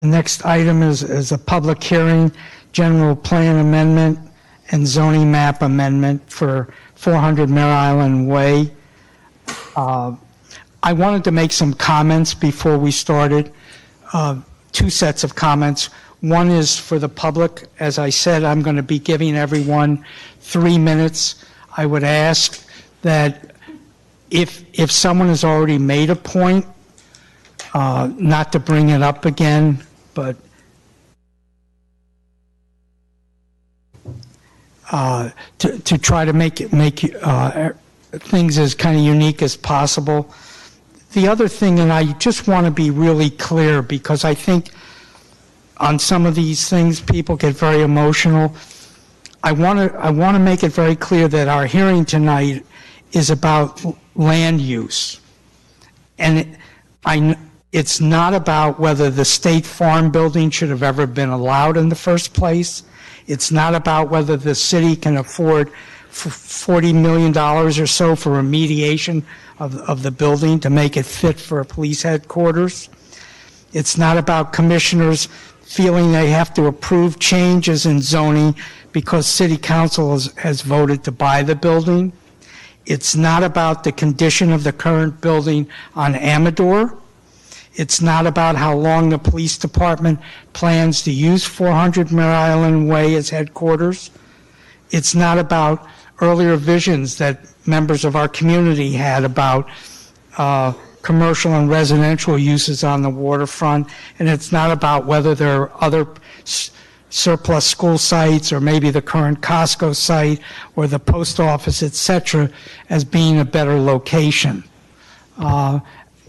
next item is a public hearing, general plan amendment and zoning map amendment for 400 Mare Island Way. I wanted to make some comments before we started, two sets of comments. One is for the public. As I said, I'm going to be giving everyone 3 minutes. I would ask that if someone has already made a point, not to bring it up again, but to try to make things as kind of unique as possible. The other thing, and I just want to be really clear, because I think on some of these things people get very emotional. I want to make it very clear that our hearing tonight is about land use, and it's not about whether the state farm building should have ever been allowed in the first place. It's not about whether the city can afford $40 million or so for remediation of the building to make it fit for a police headquarters. It's not about commissioners feeling they have to approve changes in zoning because city council has voted to buy the building. It's not about the condition of the current building on Amador. It's not about how long the police department plans to use 400 Mare Island Way as headquarters. It's not about earlier visions that members of our community had about commercial and residential uses on the waterfront, and it's not about whether there are other surplus school sites or maybe the current Costco site or the post office, etc., as being a better location.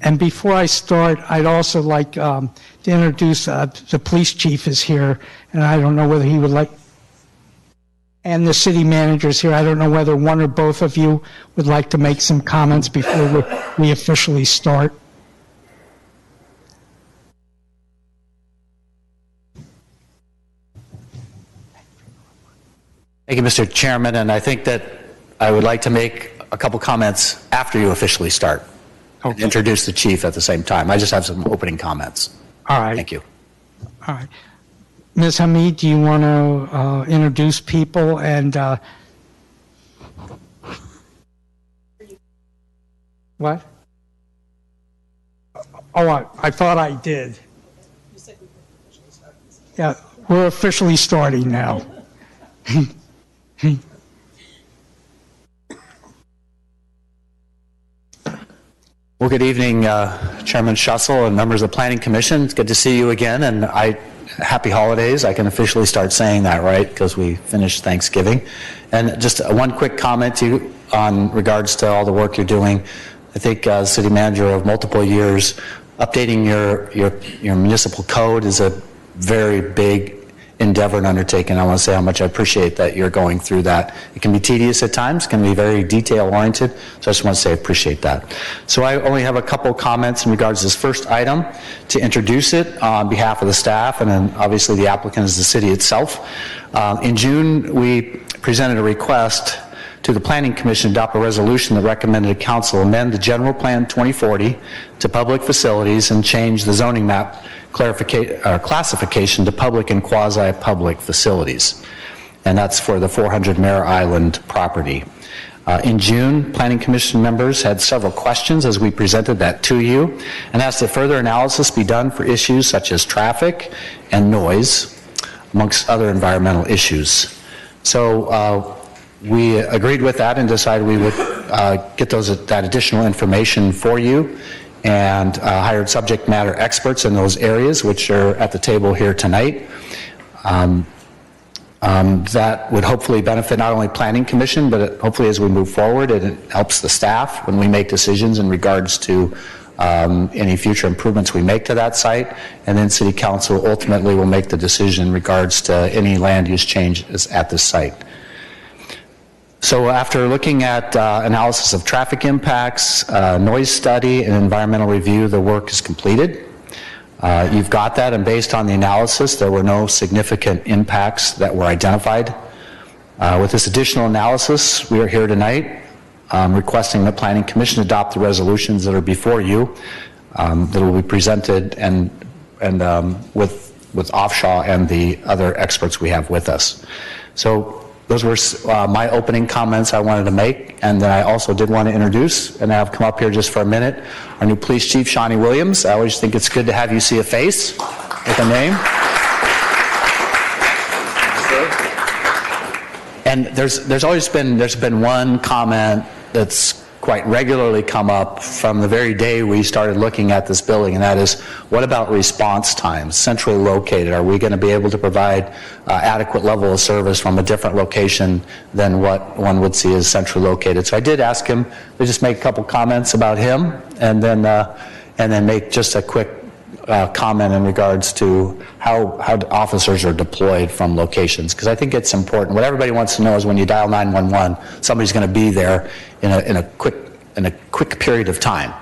And before I start, I'd also like to introduce the police chief is here, and I don't know whether he would like, and the city manager's here. I don't know whether one or both of you would like to make some comments before we officially start. Thank you, Mr. Chairman, and I think that I would like to make a couple comments after you officially start. Okay. Introduce the chief at the same time. I just have some opening comments. All right. Thank you. All right. Ms. Hamid, do you want to introduce people and what? Oh, I thought I did. Yeah, we're officially starting now. Well, good evening, Chairman Schussel and members of the Planning Commission. It's good to see you again, and happy holidays. I can officially start saying that, right, because we finished Thanksgiving. And just one quick comment to you on regards to all the work you're doing. I think as city manager of multiple years, updating your municipal code is a very big endeavor and undertaking. I want to say how much I appreciate that you're going through that. It can be tedious at times, can be very detail oriented, so I just want to say I appreciate that. So I only have a couple comments in regards to this first item to introduce it on behalf of the staff, and then obviously the applicant is the city itself. In June, we presented a request to the Planning Commission to adopt a resolution that recommended council amend the General Plan 2040 to public facilities and change the zoning map classification to public and quasi-public facilities. And that's for the 400 Mare Island property. In June, Planning Commission members had several questions as we presented that to you and asked that further analysis be done for issues such as traffic and noise, amongst other environmental issues. So we agreed with that and decided we would get that additional information for you, and hired subject matter experts in those areas, which are at the table here tonight. That would hopefully benefit not only Planning Commission, but hopefully as we move forward, it helps the staff when we make decisions in regards to any future improvements we make to that site, and then City Council ultimately will make the decision in regards to any land use changes at this site. So after looking at analysis of traffic impacts, noise study, and environmental review, the work is completed. You've got that, and based on the analysis, there were no significant impacts that were identified. With this additional analysis, we are here tonight requesting the Planning Commission adopt the resolutions that are before you that will be presented and with Offshaw and the other experts we have with us. So those were my opening comments I wanted to make, and then I also did want to introduce, and have come up here just for a minute, our new police chief, Shawnee Williams. I always think it's good to have you see a face with a name. And there's been one comment that's quite regularly come up from the very day we started looking at this building, and that is, what about response times, centrally located? Are we going to be able to provide adequate level of service from a different location than what one would see as centrally located? So I did ask him to just make a couple comments about him, and then make just a quick comment in regards to how officers are deployed from locations, because I think it's important. What everybody wants to know is when you dial 911, somebody's going to be there in a quick period of time.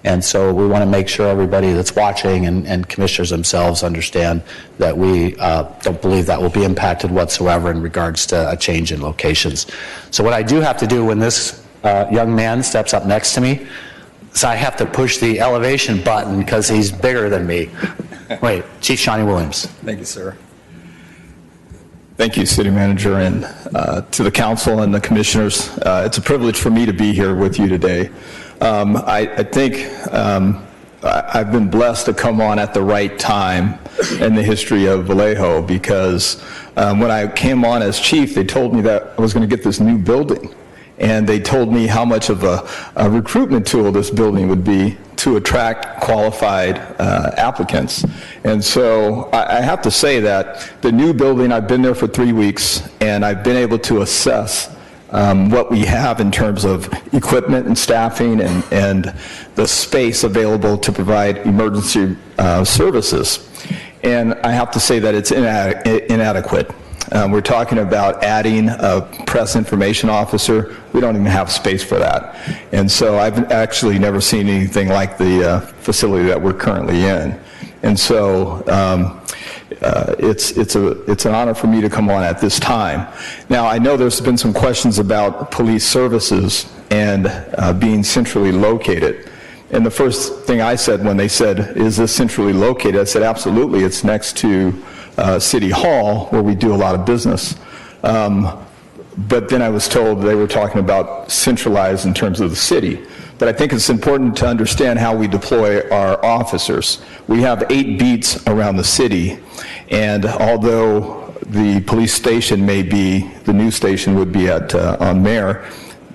And so we want to make sure everybody that's watching and commissioners themselves understand that we don't believe that will be impacted whatsoever in regards to a change in locations. So what I do have to do when this young man steps up next to me, so I have to push the elevation button because he's bigger than me. Wait, Chief Shawnee Williams. Thank you, sir. Thank you, City Manager, and to the council and the commissioners. It's a privilege for me to be here with you today. I think I've been blessed to come on at the right time in the history of Vallejo, because when I came on as chief, they told me that I was going to get this new building. And they told me how much of a recruitment tool this building would be to attract qualified applicants. And so I have to say that the new building, I've been there for 3 weeks, and I've been able to assess what we have in terms of equipment and staffing and the space available to provide emergency services. And I have to say that it's inadequate. We're talking about adding a press information officer. We don't even have space for that. And so I've actually never seen anything like the facility that we're currently in. And so it's an honor for me to come on at this time. Now, I know there's been some questions about police services and being centrally located. And the first thing I said when they said, is this centrally located? I said, absolutely, it's next to City Hall, where we do a lot of business. But then I was told they were talking about centralized in terms of the city. But I think it's important to understand how we deploy our officers. We have 8 beats around the city, and although the police station may be, the new station would be at on Mare,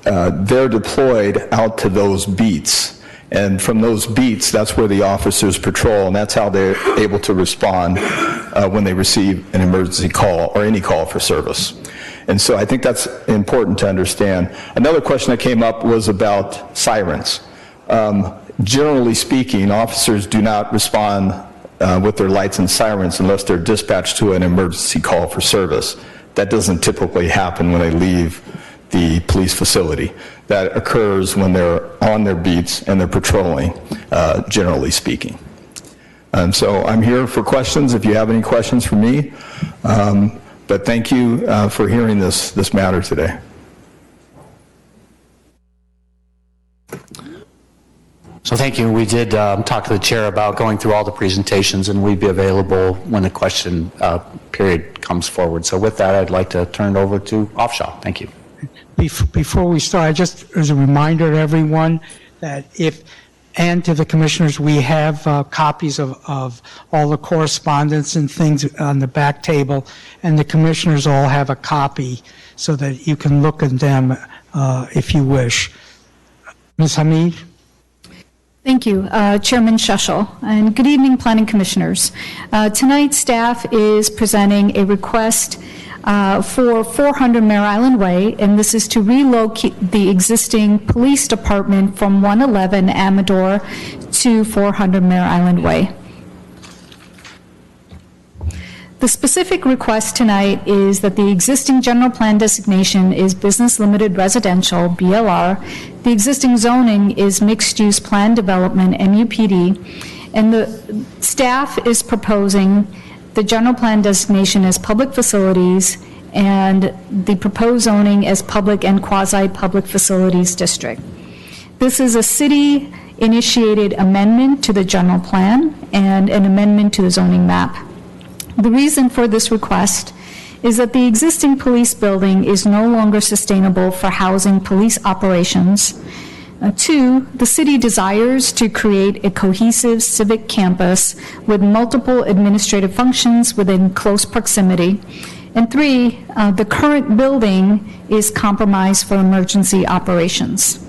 they're deployed out to those beats. And from those beats, that's where the officers patrol, and that's how they're able to respond when they receive an emergency call or any call for service. And so I think that's important to understand. Another question that came up was about sirens. Generally speaking, officers do not respond with their lights and sirens unless they're dispatched to an emergency call for service. That doesn't typically happen when they leave the police facility. That occurs when they're on their beats and they're patrolling, generally speaking. And so I'm here for questions if you have any questions for me. But thank you for hearing this matter today. So thank you. We did talk to the chair about going through all the presentations, and we'd be available when the question period comes forward. So with that, I'd like to turn it over to Offshaw. Thank you. Before we start, just as a reminder to everyone that and to the commissioners, we have copies of all the correspondence and things on the back table, and the commissioners all have a copy so that you can look at them if you wish. Ms. Hamid? Thank you, Chairman Shushel, and good evening, Planning Commissioners. Tonight, staff is presenting a request for 400 Mare Island Way, and this is to relocate the existing police department from 111 Amador to 400 Mare Island Way. The specific request tonight is that the existing general plan designation is Business Limited Residential, BLR. The existing zoning is Mixed Use Plan Development, MUPD, and the staff is proposing the general plan designation as public facilities and the proposed zoning as public and quasi-public facilities district. This is a city initiated amendment to the general plan and an amendment to the zoning map. The reason for this request is that the existing police building is no longer sustainable for housing police operations. Two, the city desires to create a cohesive civic campus with multiple administrative functions within close proximity. And three, the current building is compromised for emergency operations.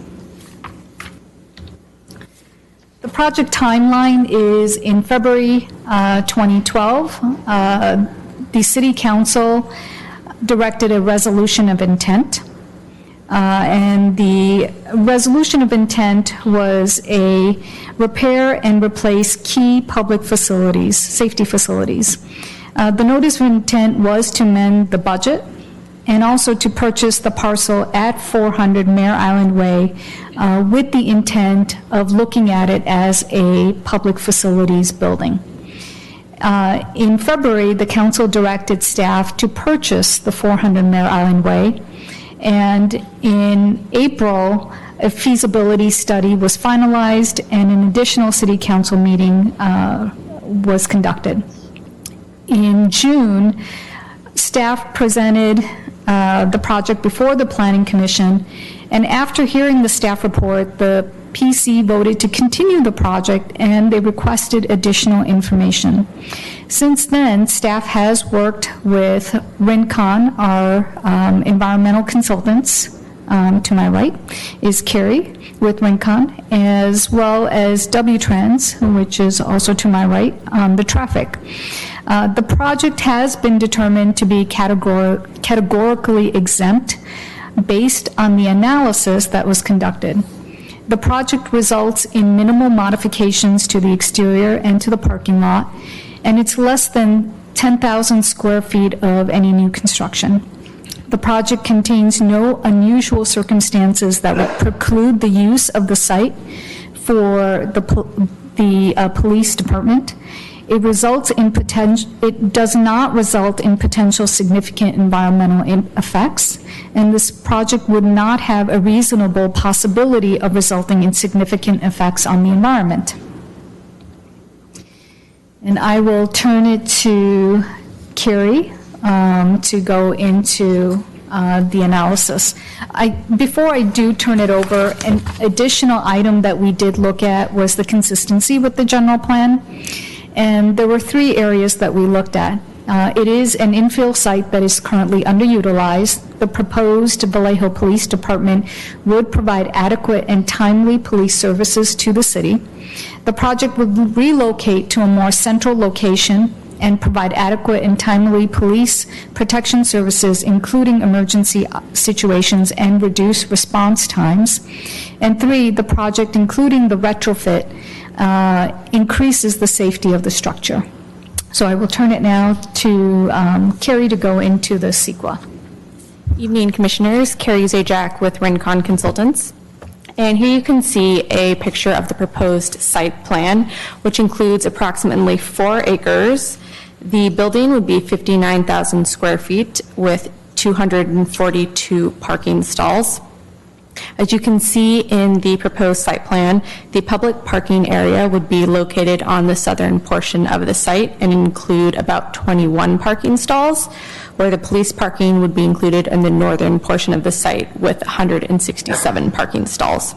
The project timeline is in February 2012. The City Council directed a resolution of intent. And the resolution of intent was a repair and replace key public facilities, safety facilities. The notice of intent was to amend the budget and also to purchase the parcel at 400 Mare Island Way with the intent of looking at it as a public facilities building. In February, the council directed staff to purchase the 400 Mare Island Way. And in April, a feasibility study was finalized and an additional city council meeting was conducted. In June, staff presented the project before the Planning Commission, and after hearing the staff report, the PC voted to continue the project and they requested additional information. Since then, staff has worked with Rincon, our environmental consultants. To my right is Carrie with Rincon, as well as W-Trans, which is also to my right, the traffic. The project has been determined to be categorically exempt based on the analysis that was conducted. The project results in minimal modifications to the exterior and to the parking lot, and it's less than 10,000 square feet of any new construction. The project contains no unusual circumstances that would preclude the use of the site for the police department. It does not result in potential significant environmental effects, and this project would not have a reasonable possibility of resulting in significant effects on the environment. And I will turn it to Carrie to go into the analysis. Before I do turn it over, an additional item that we did look at was the consistency with the general plan. And there were three areas that we looked at. It is an infill site that is currently underutilized. The proposed Vallejo Police Department would provide adequate and timely police services to the city. The project would relocate to a more central location and provide adequate and timely police protection services, including emergency situations, and reduce response times. And three, the project, including the retrofit, increases the safety of the structure. So I will turn it now to Carrie to go into the CEQA. Evening, Commissioners. Carrie Zajac with Rincon Consultants. And here you can see a picture of the proposed site plan, which includes approximately 4 acres. The building would be 59,000 square feet with 242 parking stalls. As you can see in the proposed site plan, the public parking area would be located on the southern portion of the site and include about 21 parking stalls, where the police parking would be included in the northern portion of the site with 167 parking stalls.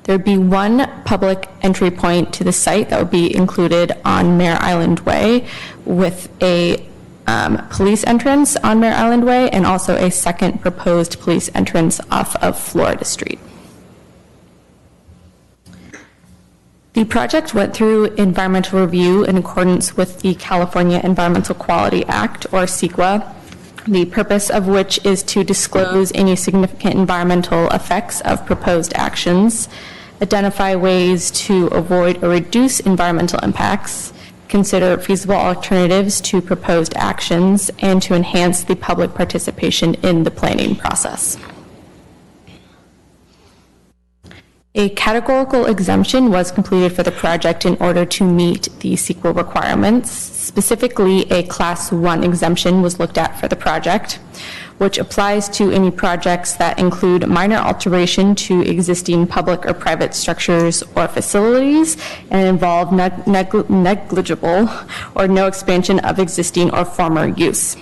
There would be one public entry point to the site that would be included on Mare Island Way with a police entrance on Mare Island Way and also a second proposed police entrance off of Florida Street. The project went through environmental review in accordance with the California Environmental Quality Act, or CEQA, the purpose of which is to disclose any significant environmental effects of proposed actions, identify ways to avoid or reduce environmental impacts, consider feasible alternatives to proposed actions, and to enhance the public participation in the planning process. A categorical exemption was completed for the project in order to meet the CEQA requirements. Specifically, a Class 1 exemption was looked at for the project, which applies to any projects that include minor alteration to existing public or private structures or facilities and involve negligible or no expansion of existing or former use.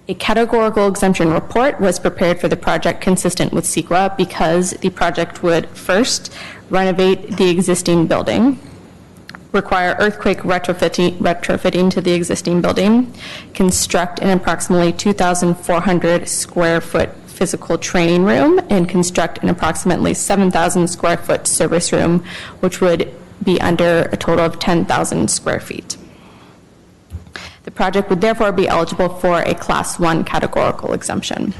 A categorical exemption report was prepared for the project consistent with CEQA because the project would first renovate the existing building, require earthquake retrofitting to the existing building, construct an approximately 2,400 square foot physical training room, and construct an approximately 7,000 square foot service room, which would be under a total of 10,000 square feet. The project would therefore be eligible for a Class 1 categorical exemption.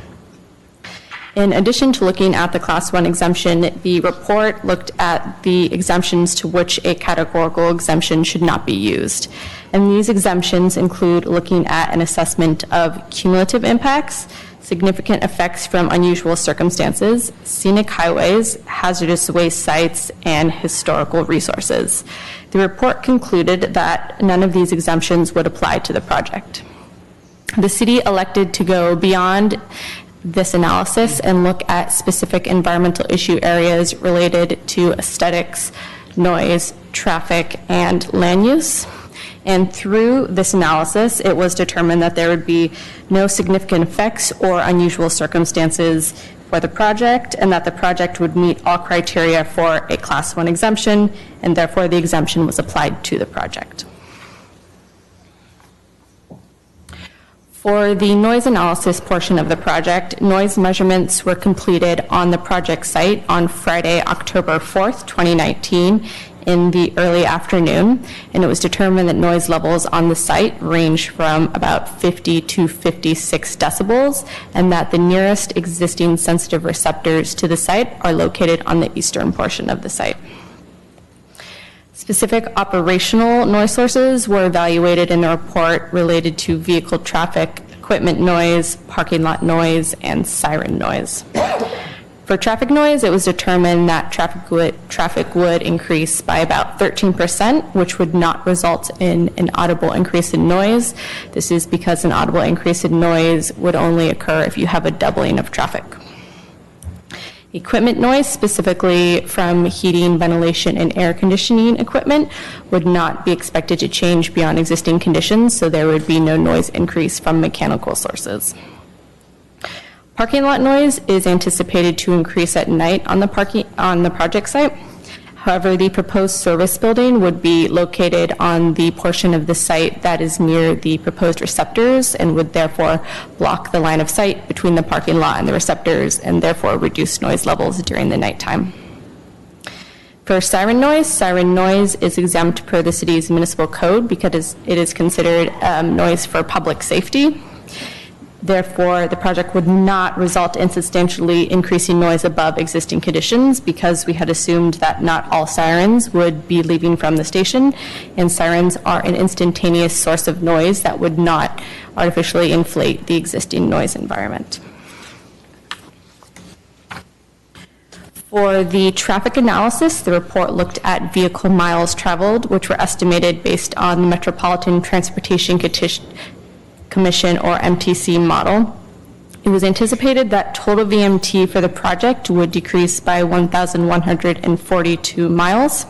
In addition to looking at the Class 1 exemption, the report looked at the exemptions to which a categorical exemption should not be used. And these exemptions include looking at an assessment of cumulative impacts, significant effects from unusual circumstances, scenic highways, hazardous waste sites, and historical resources. The report concluded that none of these exemptions would apply to the project. The city elected to go beyond this analysis and look at specific environmental issue areas related to aesthetics, noise, traffic, and land use. And through this analysis, it was determined that there would be no significant effects or unusual circumstances for the project, and that the project would meet all criteria for a Class 1 exemption, and therefore the exemption was applied to the project. For the noise analysis portion of the project, noise measurements were completed on the project site on Friday, October 4th, 2019, in the early afternoon, and it was determined that noise levels on the site range from about 50 to 56 decibels, and that the nearest existing sensitive receptors to the site are located on the eastern portion of the site. Specific operational noise sources were evaluated in the report related to vehicle traffic, equipment noise, parking lot noise, and siren noise. For traffic noise, it was determined that traffic would increase by about 13%, which would not result in an audible increase in noise. This is because an audible increase in noise would only occur if you have a doubling of traffic. Equipment noise, specifically from heating, ventilation, and air conditioning equipment, would not be expected to change beyond existing conditions, so there would be no noise increase from mechanical sources. Parking lot noise is anticipated to increase at night on the project site. However, the proposed service building would be located on the portion of the site that is near the proposed receptors and would therefore block the line of sight between the parking lot and the receptors and therefore reduce noise levels during the nighttime. For siren noise is exempt per the city's municipal code because it is considered noise for public safety. Therefore, the project would not result in substantially increasing noise above existing conditions because we had assumed that not all sirens would be leaving from the station, and sirens are an instantaneous source of noise that would not artificially inflate the existing noise environment. For the traffic analysis, the report looked at vehicle miles traveled, which were estimated based on the Metropolitan Transportation Commission or MTC model. It was anticipated that total VMT for the project would decrease by 1,142 miles.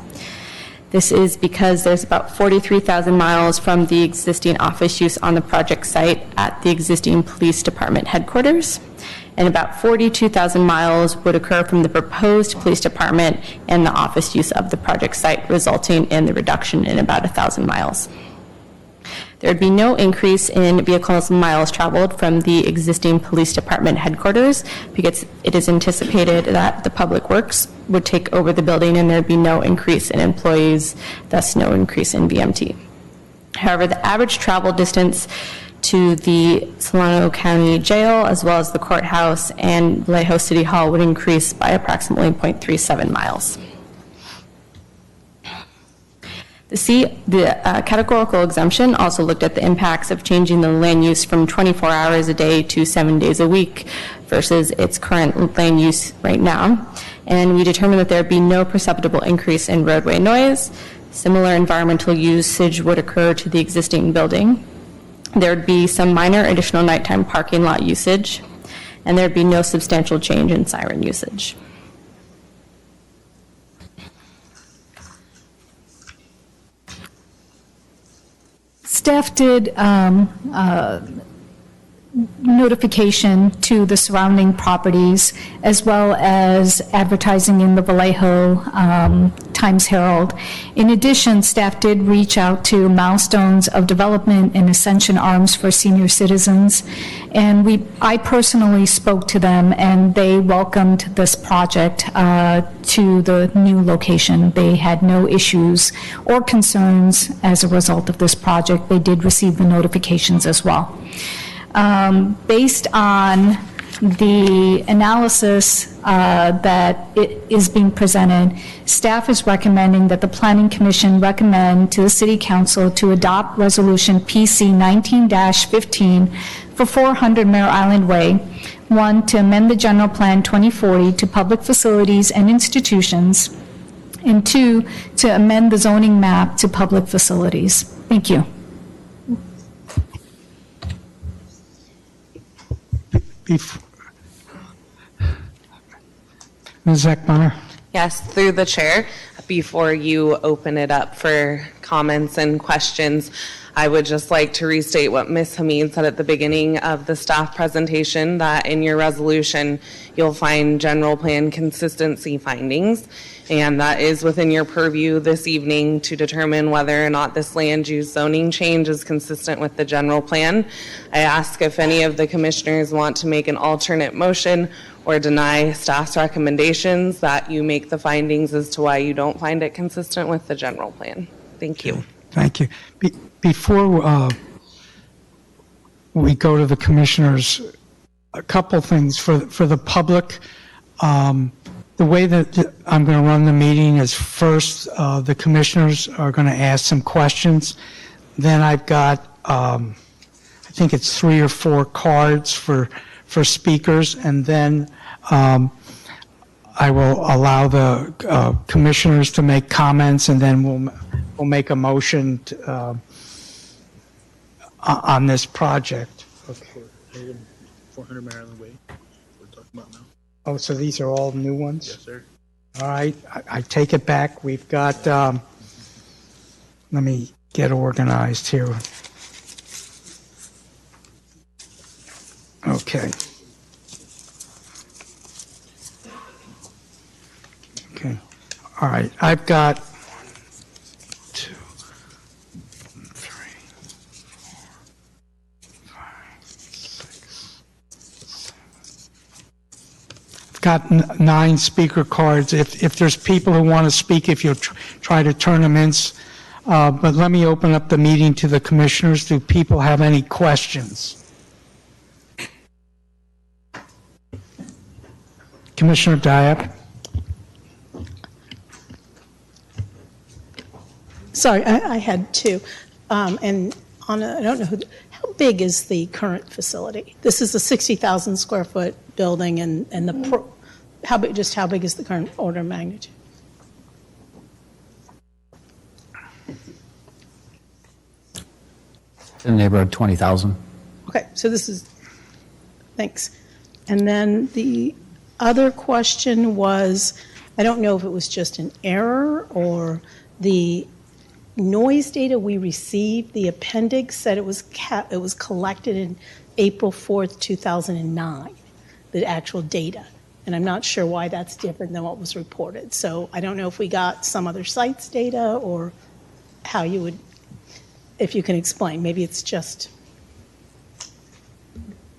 This is because there's about 43,000 miles from the existing office use on the project site at the existing police department headquarters, and about 42,000 miles would occur from the proposed police department and the office use of the project site, resulting in the reduction in about 1,000 miles. There would be no increase in vehicles miles traveled from the existing police department headquarters because it is anticipated that the public works would take over the building and there would be no increase in employees, thus no increase in VMT. However, the average travel distance to the Solano County Jail, as well as the courthouse and Vallejo City Hall, would increase by approximately 0.37 miles. The categorical exemption also looked at the impacts of changing the land use from 24 hours a day to 7 days a week versus its current land use right now. And we determined that there would be no perceptible increase in roadway noise. Similar environmental usage would occur to the existing building. There would be some minor additional nighttime parking lot usage, and there'd be no substantial change in siren usage. Staff did notification to the surrounding properties, as well as advertising in the Vallejo Times-Herald. In addition, staff did reach out to Milestones of Development and Ascension Arms for Senior Citizens, and I personally spoke to them, and they welcomed this project to the new location. They had no issues or concerns as a result of this project. They did receive the notifications as well. Based on the analysis that is being presented, staff is recommending that the Planning Commission recommend to the City Council to adopt Resolution PC 19-15 for 400 Mare Island Way. 1, to amend the General Plan 2040 to public facilities and institutions, and 2, to amend the zoning map to public facilities. Thank you. Ms. Eckmeyer? Yes, through the chair. Before you open it up for comments and questions, I would just like to restate what Ms. Hamid said at the beginning of the staff presentation, that in your resolution, you'll find general plan consistency findings, and that is within your purview this evening to determine whether or not this land use zoning change is consistent with the general plan. I ask if any of the commissioners want to make an alternate motion or deny staff's recommendations, that you make the findings as to why you don't find it consistent with the general plan. Thank you. Thank you. Before we go to the commissioners, a couple things for the public. The way that I'm going to run the meeting is first the commissioners are going to ask some questions. Then I've got, I think it's 3 or 4 cards for speakers, and then I will allow the commissioners to make comments, and then we'll make a motion to, on this project. Okay. 400 Mare Island Way, we're talking about now. Oh, so these are all new ones? Yes, sir. All right, I take it back. We've got, let me get organized here. Okay. Okay. All right, I've got 1, 2, 3, 4, 5, 6, 7. I've got 9 speaker cards. If there's people who want to speak, if you'll try to turn them in. But let me open up the meeting to the commissioners. Do people have any questions? Commissioner Diab? Sorry, I had 2. And on I don't know how big is the current facility? This is a 60,000 square foot building, and how big is the current order of magnitude? In the neighborhood of 20,000. Okay, so this is, thanks. And then the other question was, I don't know if it was just an error or the noise data we received, the appendix said it was collected in April 4th, 2009, the actual data. And I'm not sure why that's different than what was reported. So I don't know if we got some other site's data or how you would, if you can explain. Maybe it's just...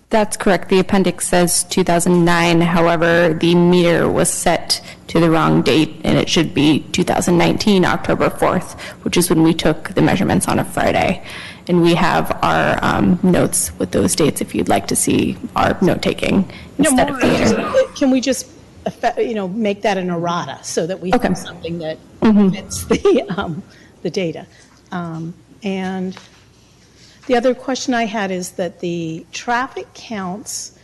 That's correct. The appendix says 2009. However, the meter was set to the wrong date, and it should be 2019, October 4th, which is when we took the measurements on a Friday. And we have our notes with those dates if you'd like to see our note-taking instead of the meter. Can we just, make that an errata so that we have something that fits the data? And the other question I had is that the traffic counts,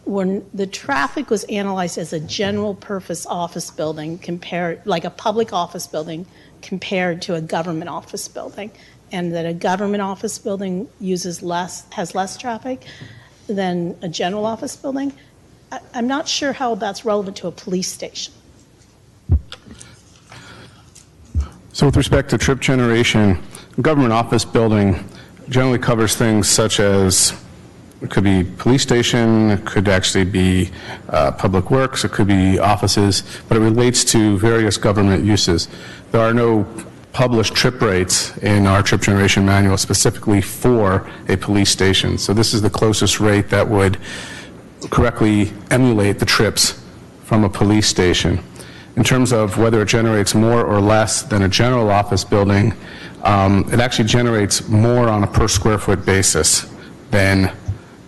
the traffic was analyzed as a general purpose office building compared, like a public office building compared to a government office building. and that a government office building has less traffic than a general office building, I'm not sure how that's relevant to a police station. So with respect to trip generation, a government office building generally covers things such as, it could be police station, it could actually be public works, it could be offices, but it relates to various government uses. There are no published trip rates in our trip generation manual specifically for a police station. So this is the closest rate that would correctly emulate the trips from a police station. In terms of whether it generates more or less than a general office building, it actually generates more on a per square foot basis than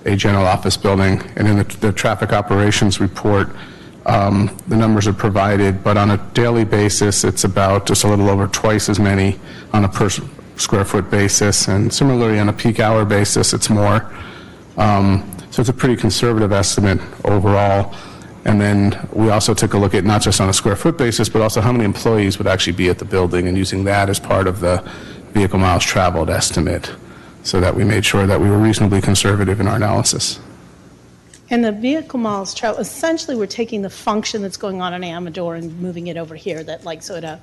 a general office building. And in the traffic operations report, the numbers are provided, but on a daily basis, it's about just a little over twice as many on a per square foot basis. And similarly, on a peak hour basis, it's more. So it's a pretty conservative estimate overall. And then we also took a look at not just on a square foot basis, but also how many employees would actually be at the building, and using that as part of the vehicle miles traveled estimate, so that we made sure that we were reasonably conservative in our analysis. And the vehicle miles travel, essentially we're taking the function that's going on in Amador and moving it over here, that like, so at a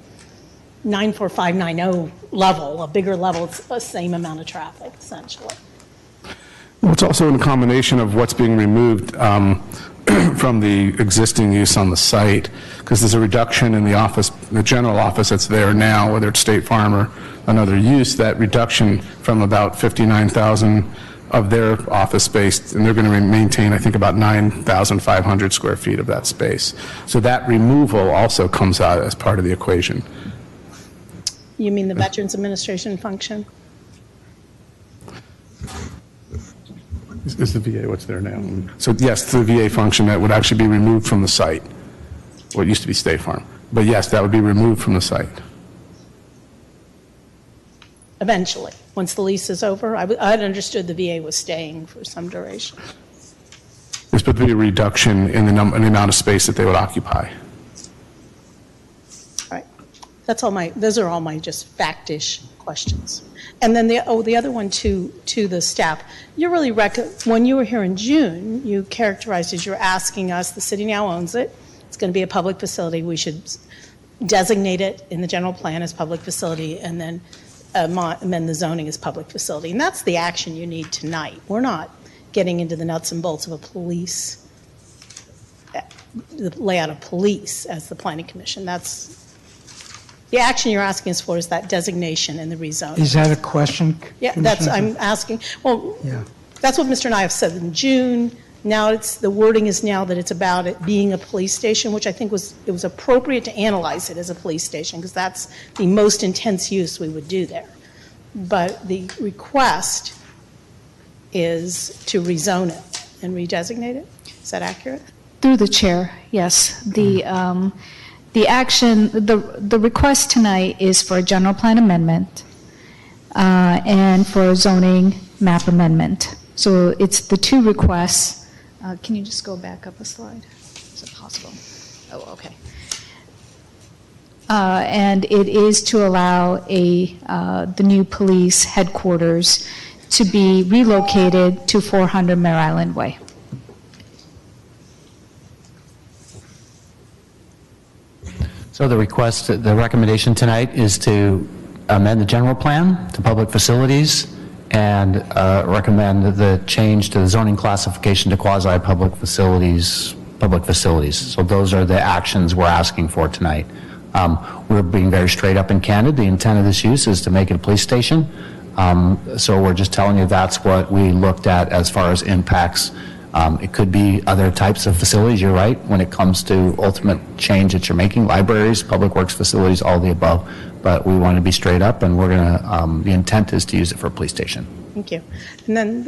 94590 level, a bigger level, it's the same amount of traffic, essentially. Well, it's also a combination of what's being removed from the existing use on the site, because there's a reduction in the general office that's there now, whether it's State Farm or another use. That reduction from about 59,000 of their office space, and they're going to maintain, I think, about 9,500 square feet of that space. So that removal also comes out as part of the equation. You mean the Veterans Administration function? Is the VA what's there now? So yes, the VA function that would actually be removed from the site. What used to be State Farm. But yes, that would be removed from the site. Eventually, once the lease is over. I had understood the VA was staying for some duration. There's supposed to be a reduction in the amount of space that they would occupy. All right. Those are all my just fact-ish questions. And then the other one to the staff. You really when you were here in June, you characterized as you're asking us, the city now owns it. It's going to be a public facility. We should designate it in the general plan as public facility, and then amend the zoning as public facility. And that's the action you need tonight. We're not getting into the nuts and bolts of the layout of police as the Planning Commission. That's the action you're asking us for, is that designation and the rezoning. Is that a question? Yeah, I'm asking. Well, yeah. That's what Mr. and I have said in June. Now the wording is now that it's about it being a police station, which I think it was appropriate to analyze it as a police station, because that's the most intense use we would do there. But the request is to rezone it and redesignate it. Is that accurate? Through the chair, yes. The action, the request tonight is for a general plan amendment and for a zoning map amendment. So it's the two requests. Can you just go back up a slide? Is it possible? Oh, okay. And it is to allow the new police headquarters to be relocated to 400 Mare Island Way. So the recommendation tonight is to amend the general plan to public facilities and recommend the change to the zoning classification to quasi-public facilities. So those are the actions we're asking for tonight. We're being very straight up and candid. The intent of this use is to make it a police station. So we're just telling you that's what we looked at as far as impacts. It could be other types of facilities, you're right, when it comes to ultimate change that you're making, libraries, public works facilities, all the above. But we want to be straight up, and we're going to, the intent is to use it for a police station. Thank you. And then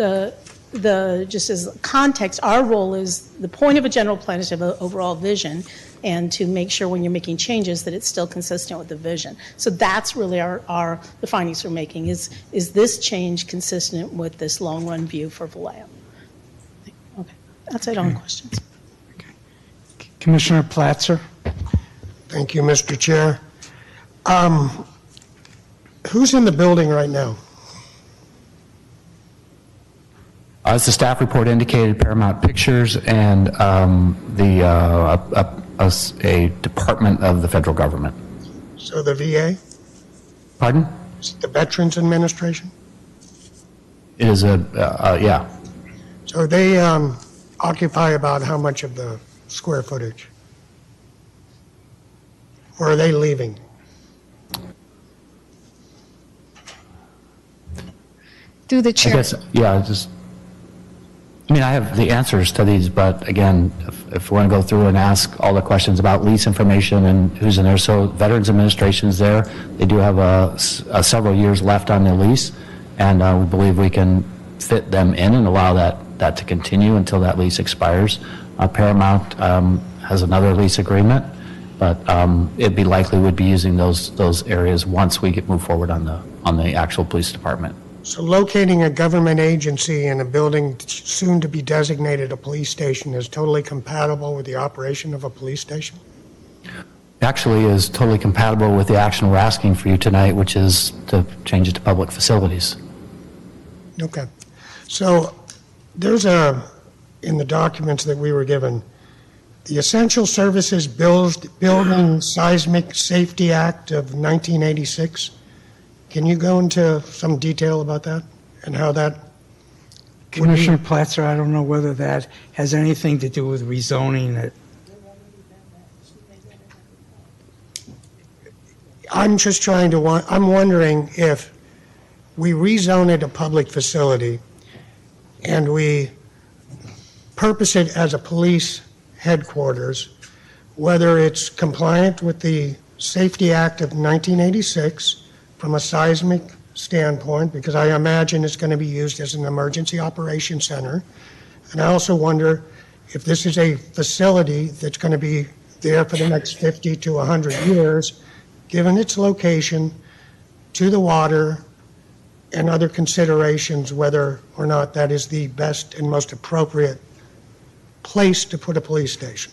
just as context, our role is, the point of a general plan is to have an overall vision and to make sure when you're making changes that it's still consistent with the vision. So that's really the findings we're making, is this change consistent with this long-run view for Vallejo? Okay, that's it on questions. Okay. Commissioner Platzer. Thank you, Mr. Chair. Who's in the building right now? As the staff report indicated, Paramount Pictures and a department of the federal government. So the VA? Pardon? Is it the Veterans Administration? It is yeah. So they occupy about how much of the square footage? Or are they leaving? Through the chair. I guess, yeah, I have the answers to these, but again, if we want to go through and ask all the questions about lease information and who's in there, so Veterans Administration is there. They do have several years left on their lease, and we believe we can fit them in and allow that to continue until that lease expires. Paramount has another lease agreement, but it'd be likely we'd be using those areas once we move forward on the actual police department. So locating a government agency in a building soon to be designated a police station is totally compatible with the operation of a police station? Actually is totally compatible with the action we're asking for you tonight, which is to change it to public facilities. Okay. So there's in the documents that we were given, the Essential Services Building Seismic Safety Act of 1986. Can you go into some detail about that and how that? Commissioner Platzer, I don't know whether that has anything to do with rezoning it. I'm just trying to, I'm wondering if we rezone it a public facility and we purpose it as a police headquarters, whether it's compliant with the Safety Act of 1986 from a seismic standpoint, because I imagine it's going to be used as an emergency operations center. And I also wonder if this is a facility that's going to be there for the next 50 to 100 years, given its location to the water and other considerations, whether or not that is the best and most appropriate place to put a police station.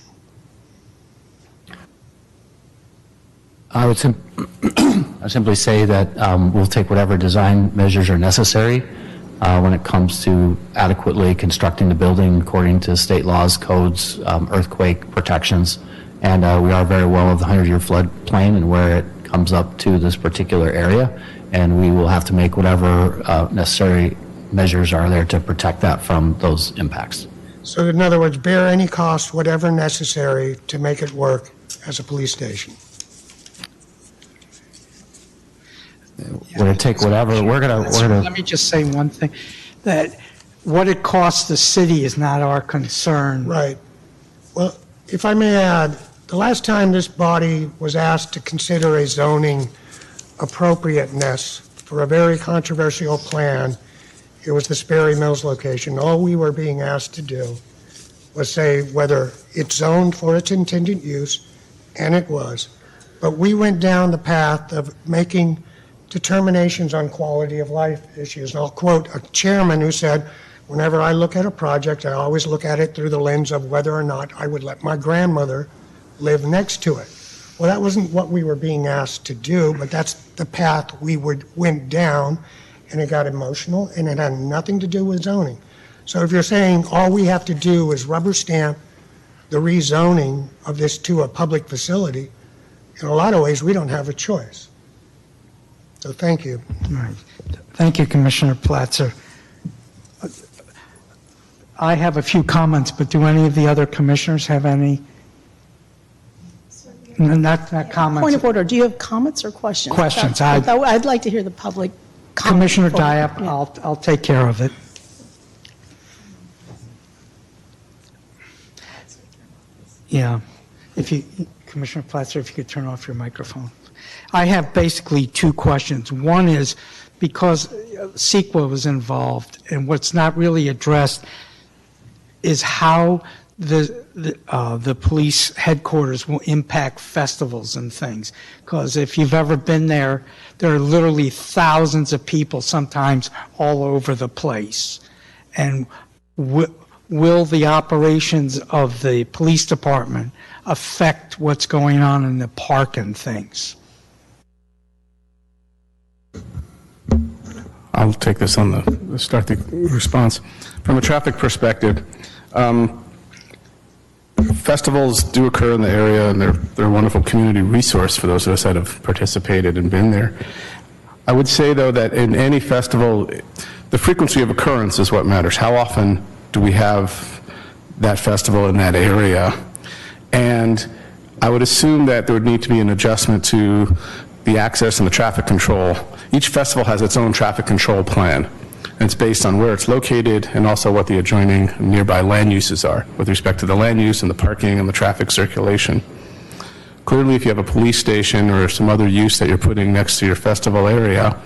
I would simply say that we'll take whatever design measures are necessary when it comes to adequately constructing the building according to state laws, codes, earthquake protections, and we are very well of the 100-year floodplain and where it comes up to this particular area, and we will have to make whatever necessary measures are there to protect that from those impacts. So in other words, bear any cost, whatever necessary, to make it work as a police station. We're going to take whatever, we're going to... Let me just say one thing, that what it costs the city is not our concern. Right. Well, if I may add, the last time this body was asked to consider a zoning appropriateness for a very controversial plan, it was the Sperry Mills location. All we were being asked to do was say whether it's zoned for its intended use, and it was. But we went down the path of making determinations on quality of life issues. And I'll quote a chairman who said, whenever I look at a project, I always look at it through the lens of whether or not I would let my grandmother live next to it. Well, that wasn't what we were being asked to do, but that's the path we went down, and it got emotional, and it had nothing to do with zoning. So if you're saying all we have to do is rubber stamp the rezoning of this to a public facility, in a lot of ways, we don't have a choice. So thank you. All right. Thank you, Commissioner Platzer. I have a few comments, but do any of the other commissioners have any? Not comments. Point of order, do you have comments or questions? Questions. I'd like to hear the public comment. Commissioner Diap, I'll take care of it. Yeah. Commissioner Platzer, if you could turn off your microphone. I have basically two questions. One is because CEQA was involved, and what's not really addressed is how the police headquarters will impact festivals and things. Because if you've ever been there, there are literally thousands of people, sometimes all over the place. And will the operations of the police department affect what's going on in the park and things? I'll take this on start the response. From a traffic perspective, festivals do occur in the area, and they're a wonderful community resource for those of us that have participated and been there. I would say, though, that in any festival, the frequency of occurrence is what matters. How often do we have that festival in that area? And I would assume that there would need to be an adjustment to the access and the traffic control. Each festival has its own traffic control plan. And it's based on where it's located and also what the adjoining nearby land uses are with respect to the land use and the parking and the traffic circulation. Clearly, if you have a police station or some other use that you're putting next to your festival area,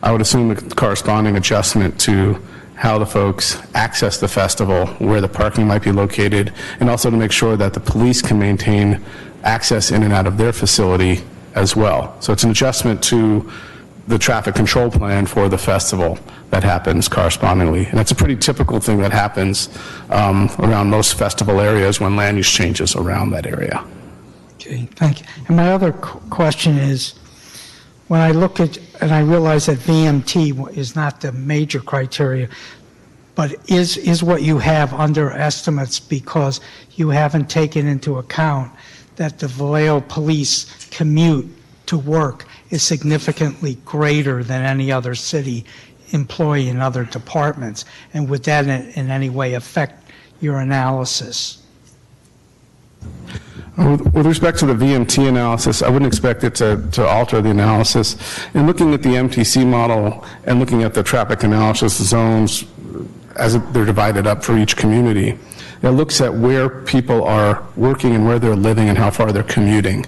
I would assume a corresponding adjustment to how the folks access the festival, where the parking might be located, and also to make sure that the police can maintain access in and out of their facility as well. So it's an adjustment to the traffic control plan for the festival that happens correspondingly. And that's a pretty typical thing that happens around most festival areas when land use changes around that area. Okay, thank you. And my other question is, when I look at, and I realize that VMT is not the major criteria, but is what you have under estimates because you haven't taken into account that the Vallejo police commute to work is significantly greater than any other city employee in other departments, and would that in any way affect your analysis? With respect to the VMT analysis, I wouldn't expect it to alter the analysis. In looking at the MTC model and looking at the traffic analysis zones as they're divided up for each community, it looks at where people are working and where they're living and how far they're commuting.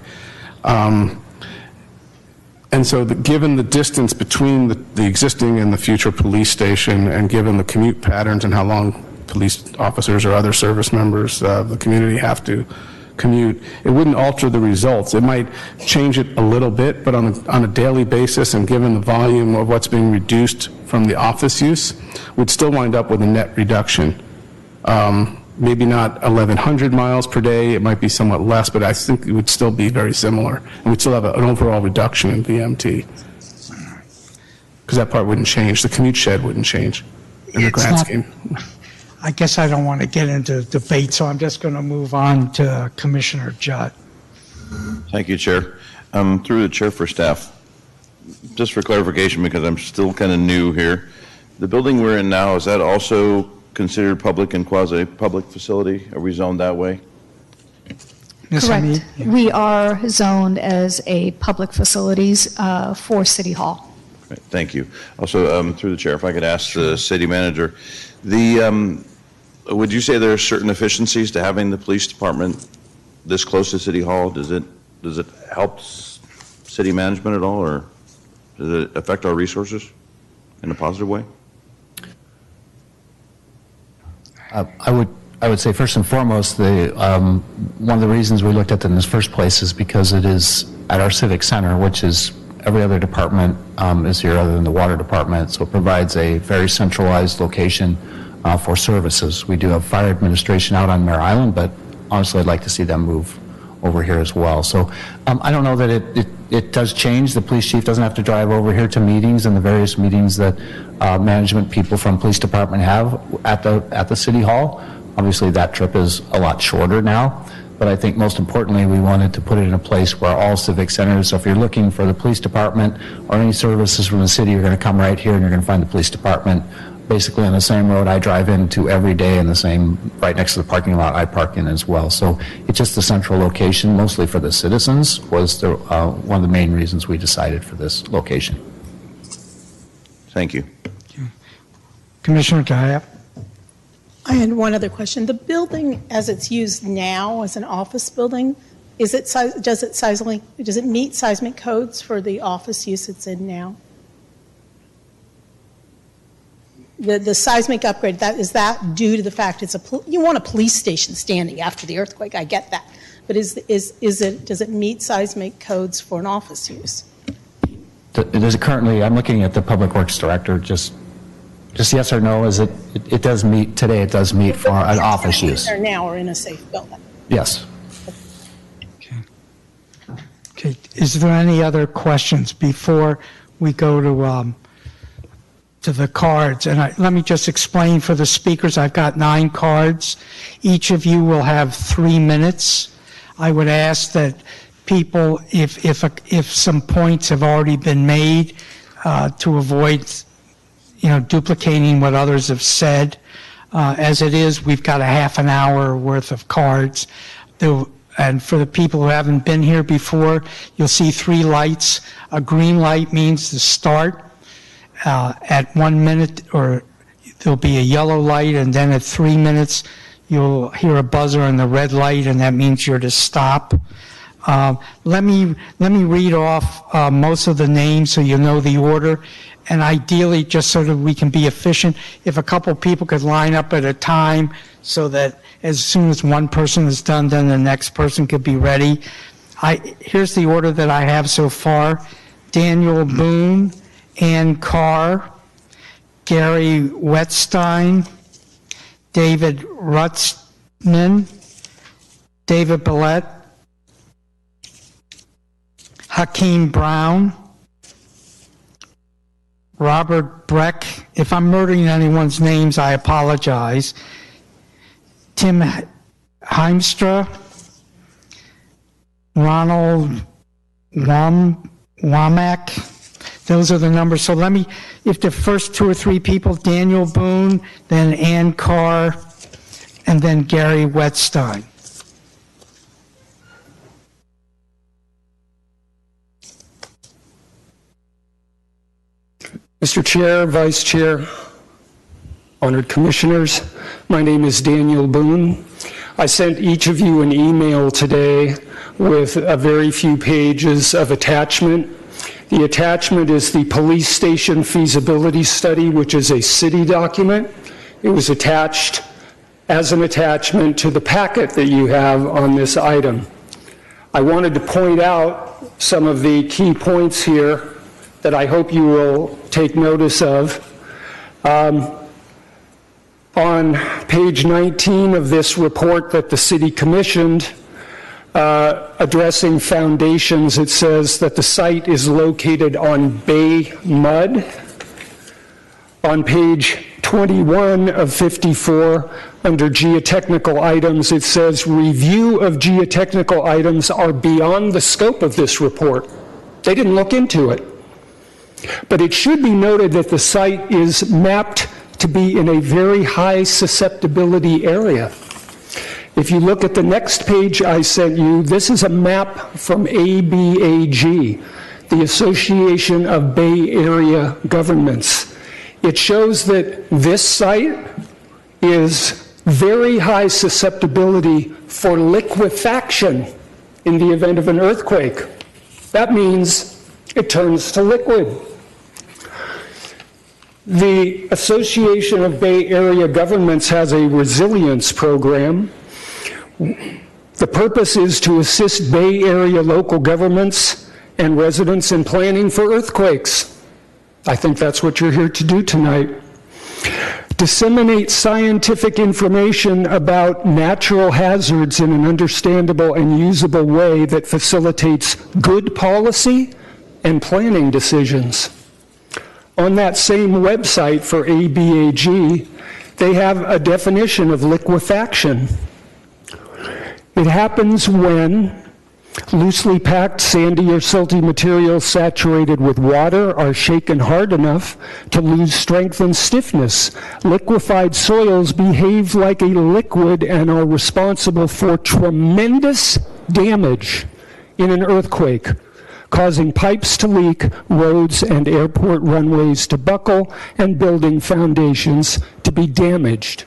And so given the distance between the existing and the future police station, and given the commute patterns and how long police officers or other service members of the community have to commute, it wouldn't alter the results. It might change it a little bit, but on a daily basis, and given the volume of what's being reduced from the office use, we'd still wind up with a net reduction. Maybe not 1,100 miles per day, it might be somewhat less, but I think it would still be very similar. And we'd still have an overall reduction in VMT. Because that part wouldn't change. The commute shed wouldn't change in the grand scheme. I guess I don't want to get into debate, so I'm just going to move on to Commissioner Judd. Thank you, Chair. Through the Chair for staff, just for clarification, because I'm still kind of new here, the building we're in now, is that also considered public and quasi-public facility? Are we zoned that way? Ms. Correct. Hamid? We are zoned as a public facilities for City Hall. Right, thank you. Also, through the Chair, if I could ask the City Manager, would you say there are certain efficiencies to having the police department this close to City Hall? Does it help city management at all, or does it affect our resources in a positive way? I would say first and foremost, one of the reasons we looked at it in this first place is because it is at our civic center, which is every other department is here other than the water department, so it provides a very centralized location for services. We do have fire administration out on Mare Island, but honestly I'd like to see them move over here as well. So I don't know that it does change. The police chief doesn't have to drive over here to meetings and the various meetings that management people from police department have at the City Hall. Obviously that trip is a lot shorter now, but I think most importantly we wanted to put it in a place where all civic centers, so if you're looking for the police department or any services from the city, you're going to come right here and you're going to find the police department basically on the same road I drive into every day, and the same right next to the parking lot I park in as well. So it's just the central location, mostly for the citizens, was one of the main reasons we decided for this location. Thank you. Commissioner Diab? I had one other question. The building, as it's used now as an office building, does it meet seismic codes for the office use it's in now? The seismic upgrade, is that due to the fact you want a police station standing after the earthquake? I get that, but does it meet seismic codes for an office use? Does it currently? I'm looking at the Public Works Director. Just yes or no? It does meet today? It does meet for an office use. There now or in a safe building? Yes. Okay. Is there any other questions before we go to the cards. And let me just explain for the speakers, I've got 9 cards. Each of you will have 3 minutes. I would ask that people, if some points have already been made, to avoid, duplicating what others have said. As it is, we've got a half an hour worth of cards. And for the people who haven't been here before, you'll see 3 lights. A green light means to start. At 1 minute, or there'll be a yellow light, and then at 3 minutes, you'll hear a buzzer on the red light, and that means you're to stop. Let me read off most of the names so you know the order. And ideally, just so that we can be efficient, if a couple people could line up at a time so that as soon as one person is done, then the next person could be ready. Here's the order that I have so far. Daniel Boone, Ann Carr, Gary Wetstein, David Rutzman, David Billette, Hakeem Brown, Robert Breck. If I'm murdering anyone's names, I apologize. Tim Heimstra, Ronald Womack. Those are the numbers. So if the first 2 or 3 people, Daniel Boone, then Ann Carr, and then Gary Wetstein. Mr. Chair, Vice Chair, honored commissioners, my name is Daniel Boone. I sent each of you an email today with a very few pages of attachment. The attachment is the police station feasibility study, which is a city document. It was attached as an attachment to the packet that you have on this item. I wanted to point out some of the key points here that I hope you will take notice of. On page 19 of this report that the city commissioned, addressing foundations, it says that the site is located on bay mud. On page 21 of 54, under geotechnical items, it says review of geotechnical items are beyond the scope of this report. They didn't look into it. But it should be noted that the site is mapped to be in a very high susceptibility area. If you look at the next page I sent you, this is a map from ABAG, the Association of Bay Area Governments. It shows that this site is very high susceptibility for liquefaction in the event of an earthquake. That means it turns to liquid. The Association of Bay Area Governments has a resilience program. The purpose is to assist Bay Area local governments and residents in planning for earthquakes. I think that's what you're here to do tonight. Disseminate scientific information about natural hazards in an understandable and usable way that facilitates good policy and planning decisions. On that same website for ABAG, they have a definition of liquefaction. It happens when loosely packed sandy or silty materials saturated with water are shaken hard enough to lose strength and stiffness. Liquefied soils behave like a liquid and are responsible for tremendous damage in an earthquake, causing pipes to leak, roads and airport runways to buckle, and building foundations to be damaged.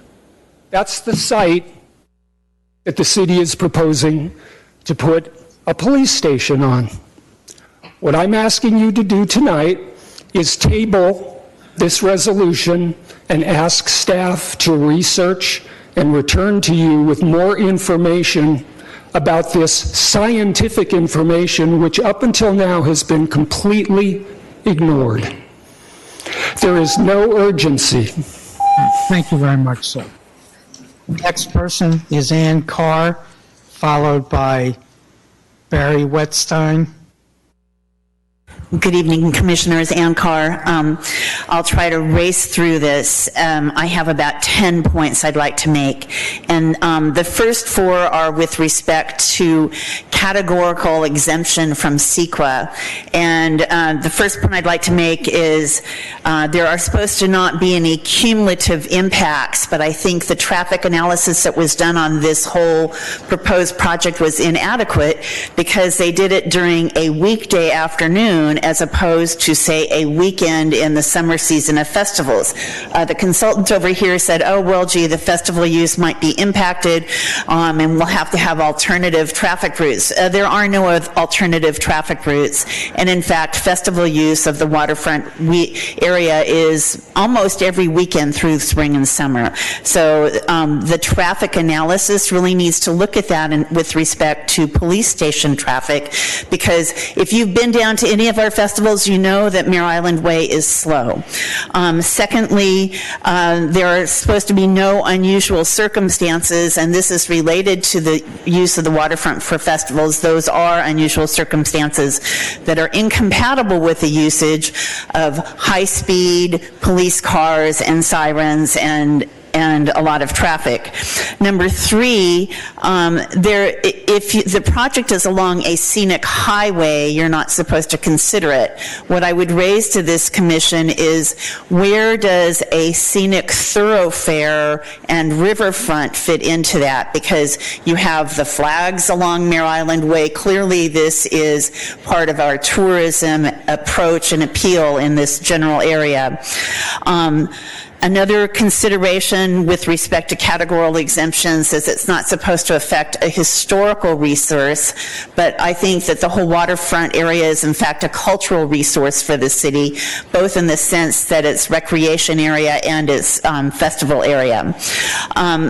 That's the site that the city is proposing to put a police station on. What I'm asking you to do tonight is table this resolution and ask staff to research and return to you with more information about this scientific information, which up until now has been completely ignored. There is no urgency. Thank you very much, sir. Next person is Ann Carr, followed by Barry Wetstein. Good evening, Commissioners. Ann Carr. I'll try to race through this. I have about 10 points I'd like to make. And the first 4 are with respect to categorical exemption from CEQA. And the first point I'd like to make is there are supposed to not be any cumulative impacts, but I think the traffic analysis that was done on this whole proposed project was inadequate because they did it during a weekday afternoon as opposed to, say, a weekend in the summer season of festivals. The consultant over here said, oh, well, gee, the festival use might be impacted and we'll have to have alternative traffic routes. There are no alternative traffic routes, and in fact, festival use of the waterfront area is almost every weekend through spring and summer. So the traffic analysis really needs to look at that with respect to police station traffic, because if you've been down to any of our festivals, you know that Mare Island Way is slow. Secondly, there are supposed to be no unusual circumstances, and this is related to the use of the waterfront for festivals. Those are unusual circumstances that are incompatible with the usage of high-speed police cars and sirens and a lot of traffic. Number 3, if the project is along a scenic highway, you're not supposed to consider it. What I would raise to this commission is, where does a scenic thoroughfare and riverfront fit into that? Because you have the flags along Mare Island Way. Clearly, this is part of our tourism approach and appeal in this general area. Another consideration with respect to categorical exemptions is it's not supposed to affect a historical resource, but I think that the whole waterfront area is in fact a cultural resource for the city, both in the sense that it's recreation area and it's festival area.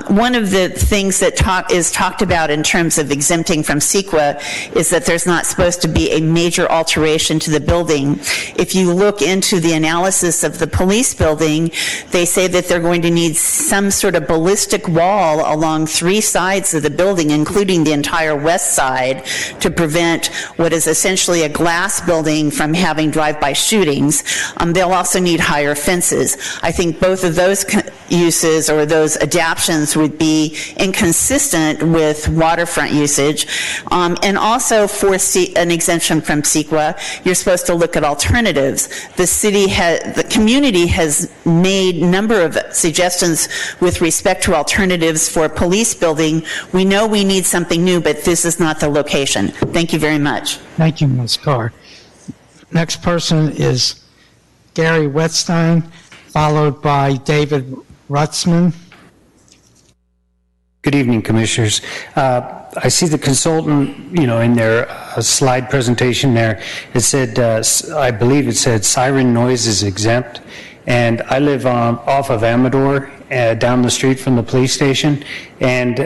One of the things that is talked about in terms of exempting from CEQA is that there's not supposed to be a major alteration to the building. If you look into the analysis of the police building, they say that they're going to need some sort of ballistic wall along 3 sides of the building, including the entire west side, to prevent what is essentially a glass building from having drive-by shootings. They'll also need higher fences. I think both of those uses or those adaptions would be inconsistent with waterfront usage. And also for an exemption from CEQA, you're supposed to look at alternatives. The community has made a number of suggestions with respect to alternatives for police building. We know we need something new, but this is not the location. Thank you very much. Thank you, Ms. Carr. Next person is Gary Wetstein, followed by David Rutzman. Good evening, Commissioners. I see the consultant, in their slide presentation there, it said, I believe it said siren noise is exempt. And I live off of Amador, down the street from the police station. And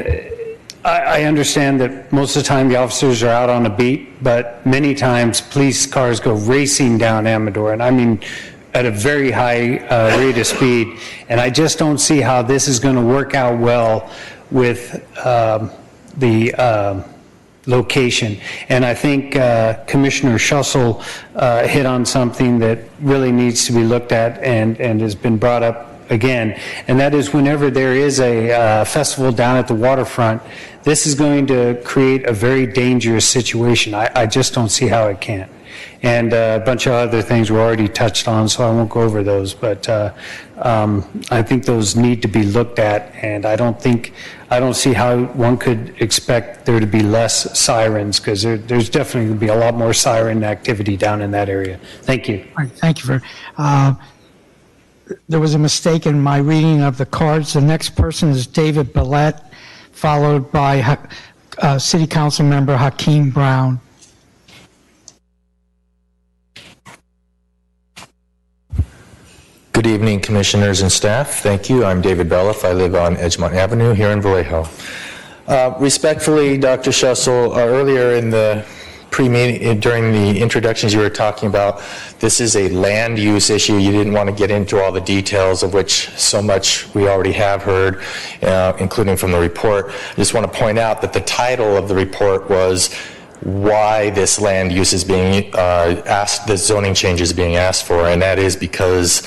I understand that most of the time the officers are out on a beat, but many times police cars go racing down Amador. And I mean, at a very high rate of speed. And I just don't see how this is going to work out well with the location. And I think Commissioner Schussel hit on something that really needs to be looked at and has been brought up again. And that is, whenever there is a festival down at the waterfront, this is going to create a very dangerous situation. I just don't see how it can. And a bunch of other things were already touched on, so I won't go over those. But I think those need to be looked at, and I don't see how one could expect there to be less sirens, because there's definitely going to be a lot more siren activity down in that area. Thank you. All right, thank you. There was a mistake in my reading of the cards. The next person is David Billette, followed by City Council Member Hakeem Brown. Good evening, Commissioners and staff. Thank you. I'm David Belliff. I live on Edgemont Avenue here in Vallejo. Respectfully, Dr. Schussel, earlier in the pre-meeting, during the introductions you were talking about, this is a land use issue. You didn't want to get into all the details, of which so much we already have heard, including from the report. I just want to point out that the title of the report was why this land use is being asked, the zoning change is being asked for, and that is because,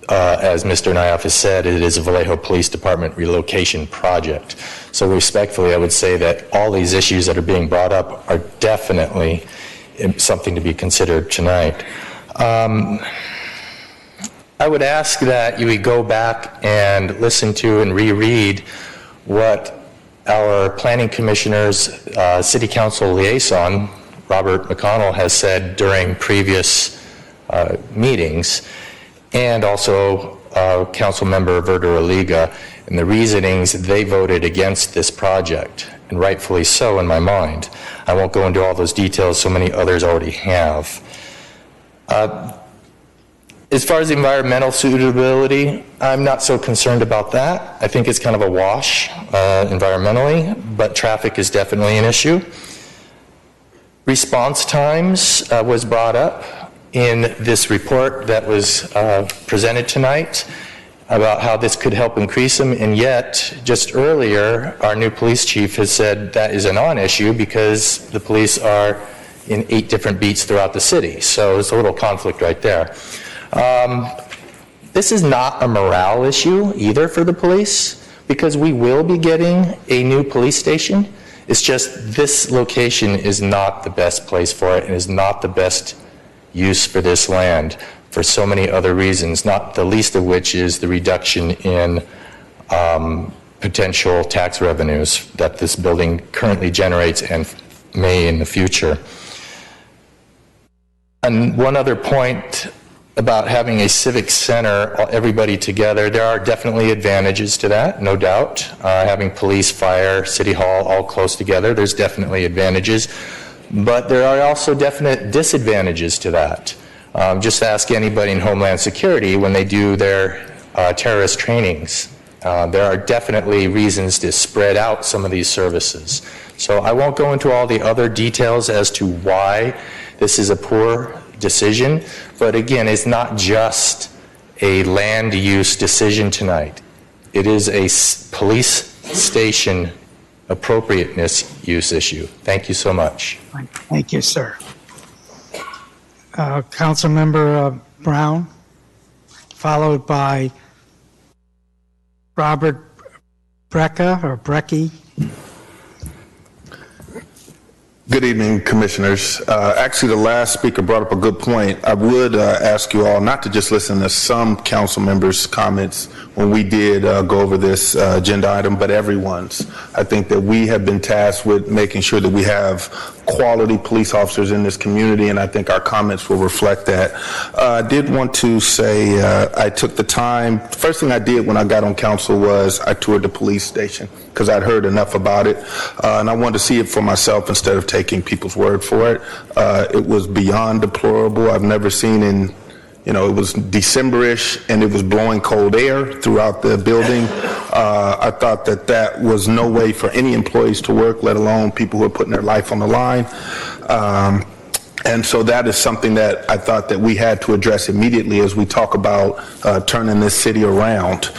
as Mr. Nyoff has said, it is a Vallejo Police Department relocation project. So respectfully, I would say that all these issues that are being brought up are definitely something to be considered tonight. I would ask that you would go back and listen to and reread what our planning commissioner's city council liaison, Robert McConnell, has said during previous meetings, and also council member Verder Aliga, and the reasonings they voted against this project, and rightfully so in my mind. I won't go into all those details, so many others already have. As far as environmental suitability, I'm not so concerned about that. I think it's kind of a wash environmentally, but traffic is definitely an issue. Response times was brought up in this report that was presented tonight about how this could help increase them, and yet, just earlier, our new police chief has said that is a non-issue because the police are in 8 different beats throughout the city, so there's a little conflict right there. This is not a morale issue either for the police, because we will be getting a new police station. It's just this location is not the best place for it and is not the best use for this land for so many other reasons, not the least of which is the reduction in potential tax revenues that this building currently generates and may in the future. And one other point about having a civic center, everybody together, there are definitely advantages to that, no doubt. Having police, fire, city hall all close together, there's definitely advantages. But there are also definite disadvantages to that. Just ask anybody in Homeland Security when they do their terrorist trainings. There are definitely reasons to spread out some of these services. So I won't go into all the other details as to why this is a poor decision, but again, it's not just a land use decision tonight. It is a police station appropriateness use issue. Thank you so much. Thank you, sir. Councilmember Brown, followed by Robert Brecka or Brecky. Good evening, commissioners. Actually, the last speaker brought up a good point. I would ask you all not to just listen to some council members' comments when we did go over this agenda item, but everyone's. I think that we have been tasked with making sure that we have quality police officers in this community, and I think our comments will reflect that. I did want to say I took the time. The first thing I did when I got on council was I toured the police station because I'd heard enough about it, and I wanted to see it for myself instead of taking people's word for it. It was beyond deplorable. I've never seen in, you know, it was December-ish and it was blowing cold air throughout the building. I thought that that was no way for any employees to work, let alone people who are putting their life on the line. And so that is something that I thought that we had to address immediately as we talk about turning this city around.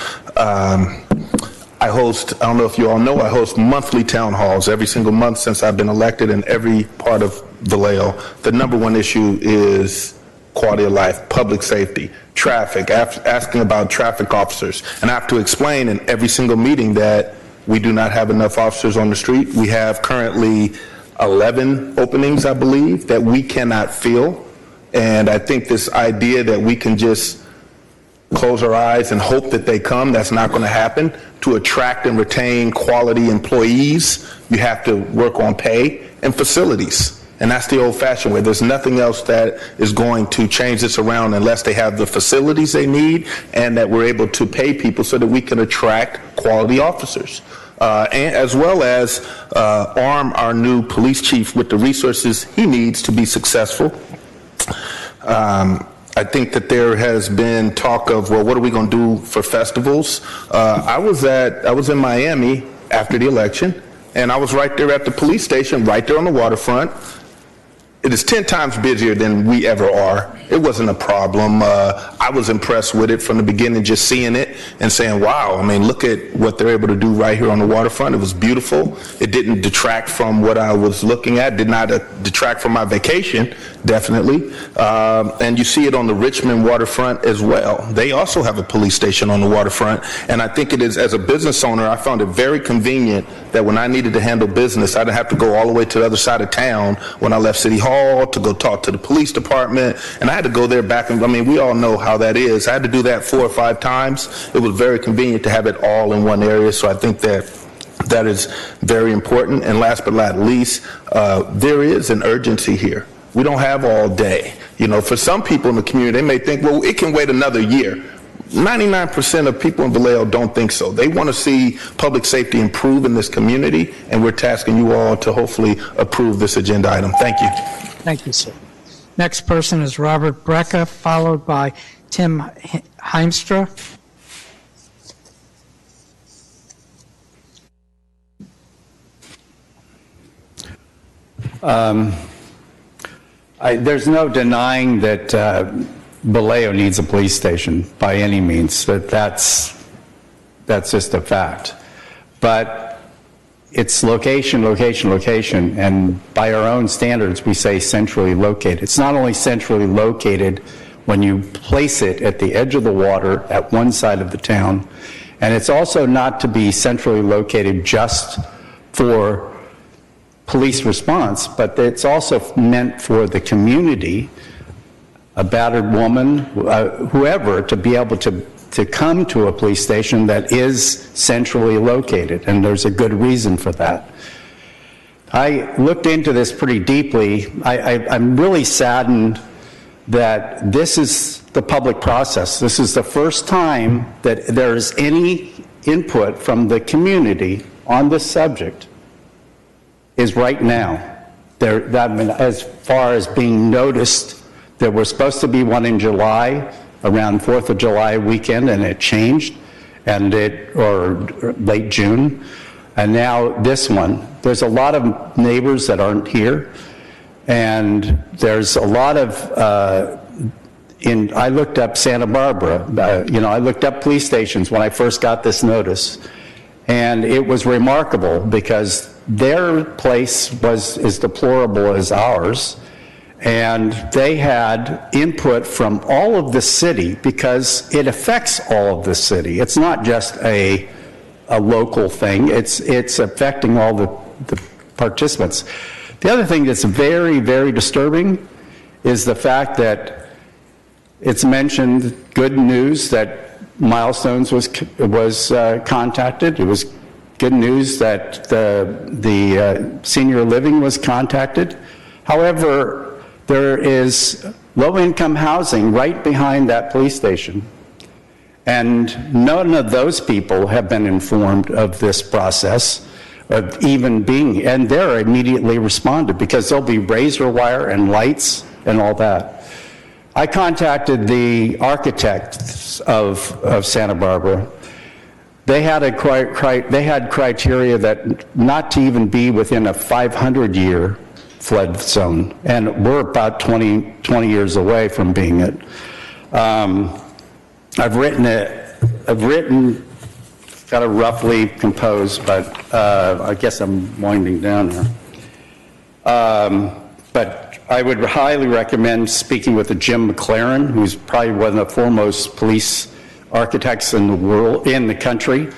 I host, I don't know if you all know, I host monthly town halls every single month since I've been elected in every part of Vallejo. The #1 issue is quality of life, public safety, traffic, asking about traffic officers. And I have to explain in every single meeting that we do not have enough officers on the street. We have currently 11 openings, I believe, that we cannot fill. And I think this idea that we can just close our eyes and hope that they come, that's not going to happen. To attract and retain quality employees, you have to work on pay and facilities. And that's the old-fashioned way. There's nothing else that is going to change this around unless they have the facilities they need and that we're able to pay people so that we can attract quality officers. And as well as arm our new police chief with the resources he needs to be successful. I think that there has been talk of, well, what are we going to do for festivals? I was in Miami after the election, and I was right there at the police station, right there on the waterfront. it is 10 times busier than we ever are. It wasn't a problem. I was impressed with it from the beginning, just seeing it and saying, wow, I mean, look at what they're able to do right here on the waterfront. It was beautiful. It didn't detract from what I was looking at, did not detract from my vacation, definitely. And you see it on the Richmond waterfront as well. They also have a police station on the waterfront. And I think it is, as a business owner, I found it very convenient that when I needed to handle business, I didn't have to go all the way to the other side of town when I left City Hall to go talk to the police department, and I had to go there back, and I mean, we all know how that is. I had to do that 4 or 5 times. It was very convenient to have it all in one area, so I think that is very important. And last but not least, there is an urgency here. We don't have all day. You know, for some people in the community, they may think, well, it can wait another year. 99% of people in Vallejo don't think so. They want to see public safety improve in this community, and we're tasking you all to hopefully approve this agenda item. Thank you. Thank you, sir. Next person is Robert Brecka, followed by Tim Heimstra. There's no denying that Vallejo needs a police station by any means. That's just a fact. But it's location, location, location, and by our own standards, we say centrally located. It's not only centrally located when you place it at the edge of the water at one side of the town, and it's also not to be centrally located just for police response, but it's also meant for the community, a battered woman, whoever, to be able to come to a police station that is centrally located, and there's a good reason for that. I looked into this pretty deeply. I'm really saddened that this is the public process. This is the first time that there's any input from the community on this subject is right now. As far as being noticed, there was supposed to be one in July, around 4th of July weekend, and it changed, or late June, and now this one. There's a lot of neighbors that aren't here, and there's a lot of, I looked up Santa Barbara, I looked up police stations when I first got this notice, and it was remarkable because their place was as deplorable as ours, and they had input from all of the city because it affects all of the city. It's not just a local thing. It's affecting all the participants. The other thing that's very, very disturbing is the fact that it's mentioned good news that Milestones was contacted. It was good news that the senior living was contacted. However, there is low-income housing right behind that police station, and none of those people have been informed of this process, of even being, and they're immediately responded because there'll be razor wire and lights and all that. I contacted the architects of Santa Barbara. They had criteria that not to even be within a 500-year flood zone, and we're about 20 years away from being it. I've got it roughly composed, but I guess I'm winding down here. But I would highly recommend speaking with Jim McLaren, who's probably one of the foremost police architects in the world, in the country.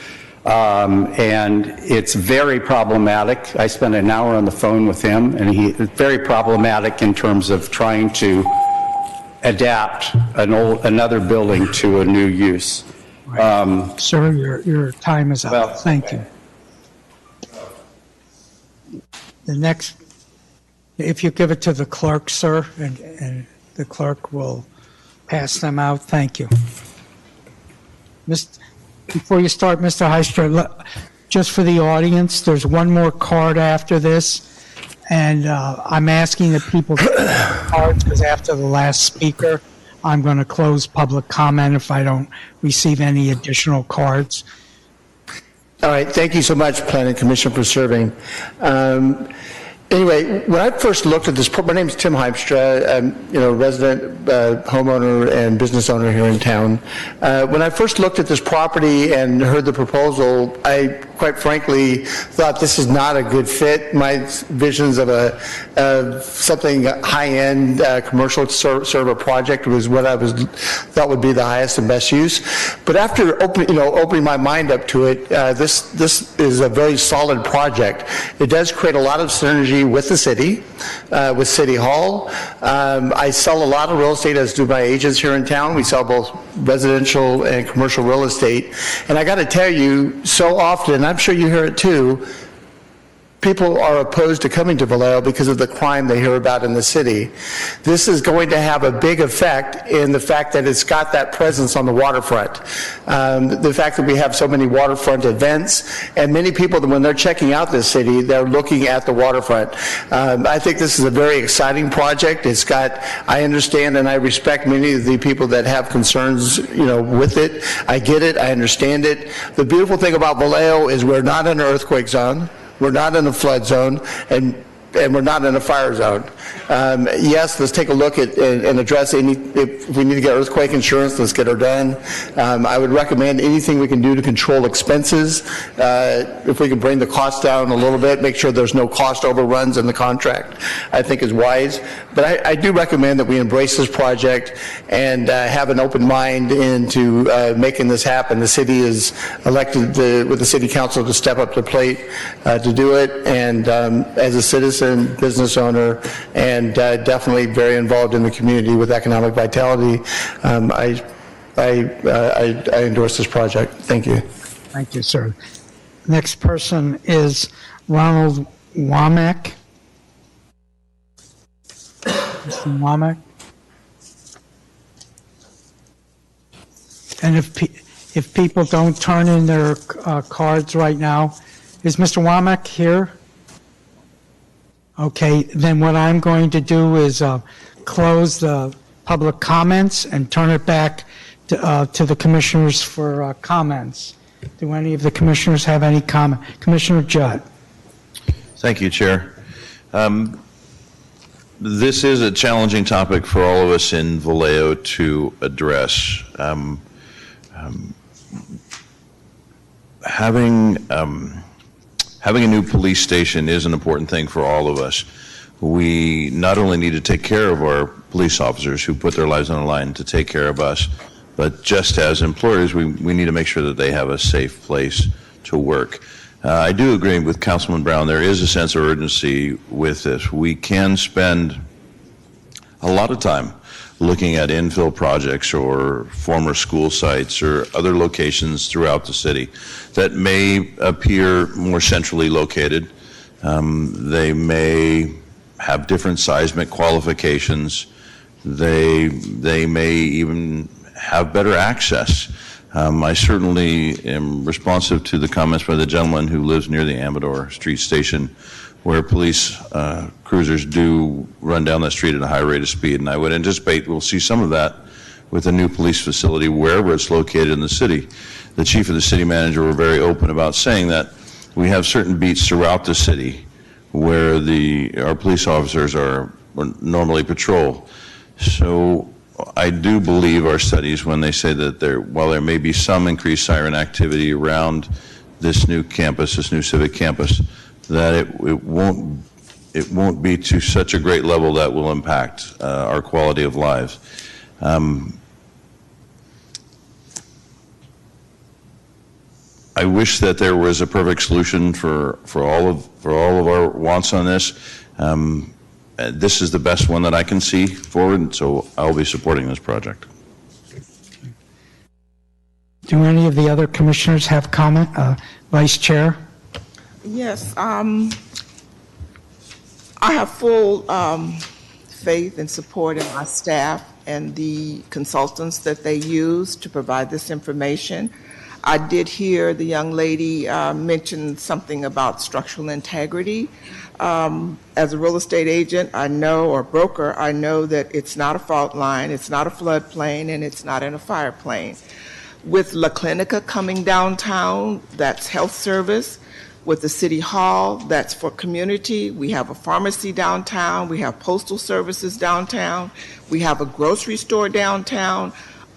And it's very problematic. I spent an hour on the phone with him, and it's very problematic in terms of trying to adapt another building to a new use. Sir, your time is up. Well, thank you. The next, if you give it to the clerk, sir, and the clerk will pass them out. Thank you. Before you start, Mr. Heistra, just for the audience, there's one more card after this, and I'm asking that people take cards because after the last speaker, I'm going to close public comment if I don't receive any additional cards. All right, thank you so much, Planning Commission, for serving. Anyway, when I first looked at this, my name is Tim Heimstra. I'm, resident, homeowner, and business owner here in town. When I first looked at this property and heard the proposal, I quite frankly thought this is not a good fit. My visions of something high-end commercial server project was what I thought would be the highest and best use. But after opening my mind up to it, this is a very solid project. It does create a lot of synergy with the city, with City Hall. I sell a lot of real estate, as do my agents here in town. We sell both residential and commercial real estate. And I got to tell you, so often, and I'm sure you hear it too, people are opposed to coming to Vallejo because of the crime they hear about in the city. This is going to have a big effect in the fact that it's got that presence on the waterfront. The fact that we have so many waterfront events, and many people, when they're checking out this city, they're looking at the waterfront. I think this is a very exciting project. It's got, I understand and I respect many of the people that have concerns, with it. I get it, I understand it. The beautiful thing about Vallejo is we're not in an earthquake zone. We're not in a flood zone, and we're not in a fire zone. Yes, let's take a look at and address if we need to get earthquake insurance, let's get her done. I would recommend anything we can do to control expenses. If we can bring the cost down a little bit, make sure there's no cost overruns in the contract, I think is wise. But I do recommend that we embrace this project and have an open mind into making this happen. The city is elected with the city council to step up to the plate to do it, and as a citizen, business owner, and definitely very involved in the community with economic vitality, I endorse this project. Thank you. Thank you, sir. Next person is Ronald Womack. Mr. Womack. And if people don't turn in their cards right now, is Mr. Womack here? Okay, then what I'm going to do is close the public comments and turn it back to the commissioners for comments. Do any of the commissioners have any comment? Commissioner Judd. Thank you, Chair. This is a challenging topic for all of us in Vallejo to address. Having a new police station is an important thing for all of us. We not only need to take care of our police officers who put their lives on the line to take care of us, but just as employers, we need to make sure that they have a safe place to work. I do agree with Councilman Brown. There is a sense of urgency with this. We can spend a lot of time looking at infill projects or former school sites or other locations throughout the city that may appear more centrally located. They may have different seismic qualifications. They may even have better access. I certainly am responsive to the comments by the gentleman who lives near the Amador Street Station, where police cruisers do run down that street at a high rate of speed. And I would anticipate we'll see some of that with a new police facility wherever it's located in the city. The chief and the city manager were very open about saying that we have certain beats throughout the city where our police officers are normally patrol. So I do believe our studies when they say that while there may be some increased siren activity around this new campus, this new civic campus, that it won't be to such a great level that will impact our quality of lives. I wish that there was a perfect solution for all of our wants on this. This is the best one that I can see forward, so I'll be supporting this project. Do any of the other commissioners have comment? Vice Chair? Yes, I have full faith and support in my staff and the consultants that they use to provide this information. I did hear the young lady mention something about structural integrity. As a real estate agent, I know, or broker, I know that it's not a fault line, it's not a floodplain, and it's not in a fire plain. With La Clinica coming downtown, that's health service, with the city hall, that's for community. We have a pharmacy downtown. We have postal services downtown. We have a grocery store downtown.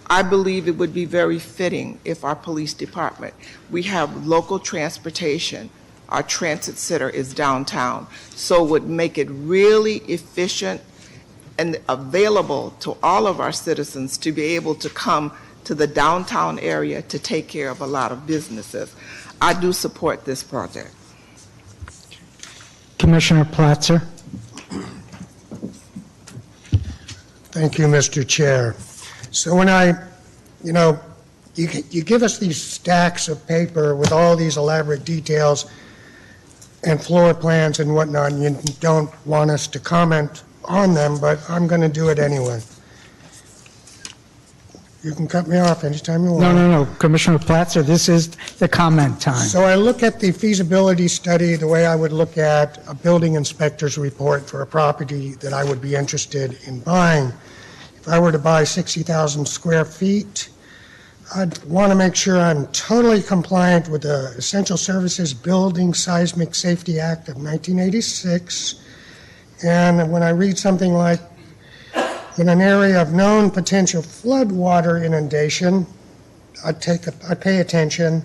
I believe it would be very fitting if our police department, we have local transportation. Our transit center is downtown. So it would make it really efficient and available to all of our citizens to be able to come to the downtown area to take care of a lot of businesses. I do support this project. Commissioner Platzer. Thank you, Mr. Chair. So when you give us these stacks of paper with all these elaborate details and floor plans and whatnot, and you don't want us to comment on them, but I'm going to do it anyway. You can cut me off anytime you want. No. Commissioner Platzer, this is the comment time. So I look at the feasibility study the way I would look at a building inspector's report for a property that I would be interested in buying. If I were to buy 60,000 square feet, I'd want to make sure I'm totally compliant with the Essential Services Building Seismic Safety Act of 1986. And when I read something like, in an area of known potential floodwater inundation, I pay attention,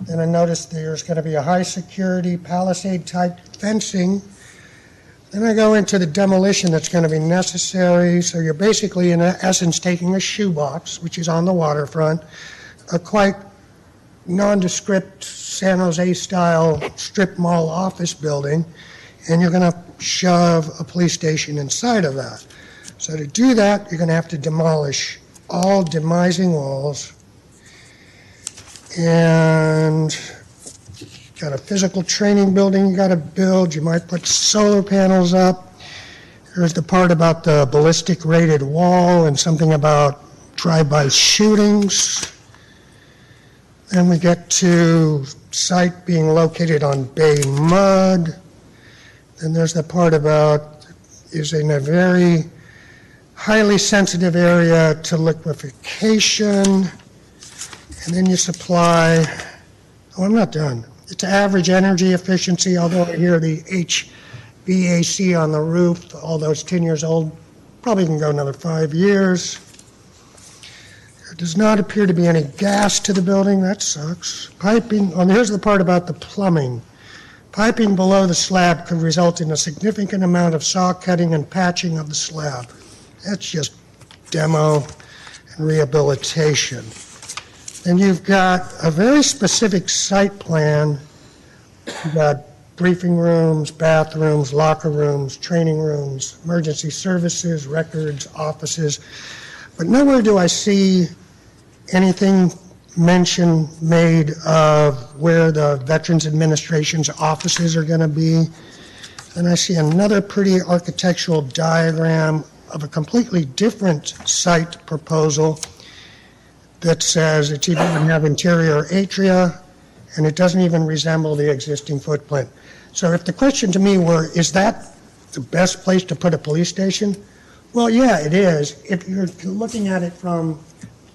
and I notice there's going to be a high security palisade type fencing. Then I go into the demolition that's going to be necessary. So you're basically, in essence, taking a shoebox, which is on the waterfront, a quite nondescript San Jose style strip mall office building, and you're going to shove a police station inside of that. So to do that, you're going to have to demolish all demising walls, and got a physical training building you got to build. You might put solar panels up. There's the part about the ballistic rated wall and something about drive-by shootings. Then we get to site being located on bay mud. Then there's the part about is in a very highly sensitive area to liquefaction. And then you supply, I'm not done. It's average energy efficiency, although I hear the HVAC on the roof, although it's 10 years old, probably can go another 5 years. There does not appear to be any gas to the building. That sucks. Piping, here's the part about the plumbing. Piping below the slab could result in a significant amount of saw cutting and patching of the slab. That's just demo and rehabilitation. Then you've got a very specific site plan. You've got briefing rooms, bathrooms, locker rooms, training rooms, emergency services, records, offices. But nowhere do I see anything made of where the Veterans Administration's offices are going to be. And I see another pretty architectural diagram of a completely different site proposal that says it's even going to have interior atria, and it doesn't even resemble the existing footprint. So if the question to me were, is that the best place to put a police station? Well, yeah, it is. If you're looking at it from,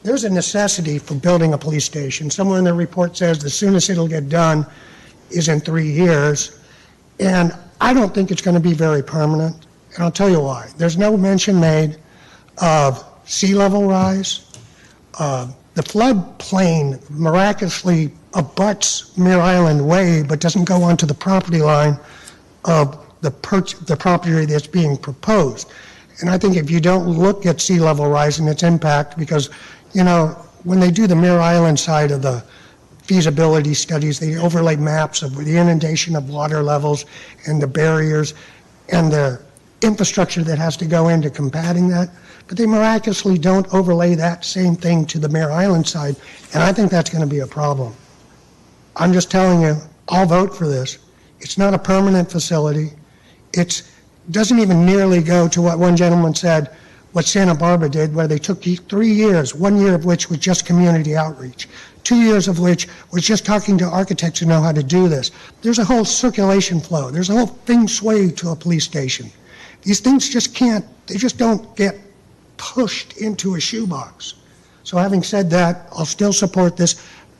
there's a necessity for building a police station. Somewhere in the report says the soonest it'll get done is in 3 years. And I don't think it's going to be very permanent. And I'll tell you why. There's no mention made of sea level rise. The floodplain miraculously abuts Mare Island Way, but doesn't go onto the property line of the property that's being proposed. And I think if you don't look at sea level rise and its impact, because, when they do the Mare Island side of the feasibility studies, they overlay maps of the inundation of water levels and the barriers and the infrastructure that has to go into combating that. But they miraculously don't overlay that same thing to the Mare Island side, and I think that's going to be a problem. I'm just telling you, I'll vote for this. It's not a permanent facility. It doesn't even nearly go to what one gentleman said, what Santa Barbara did, where they took 3 years, 1 year of which was just community outreach, 2 years of which was just talking to architects who know how to do this. There's a whole circulation flow. There's a whole feng shui to a police station. These things they just don't get pushed into a shoebox. So having said that, I'll still support this.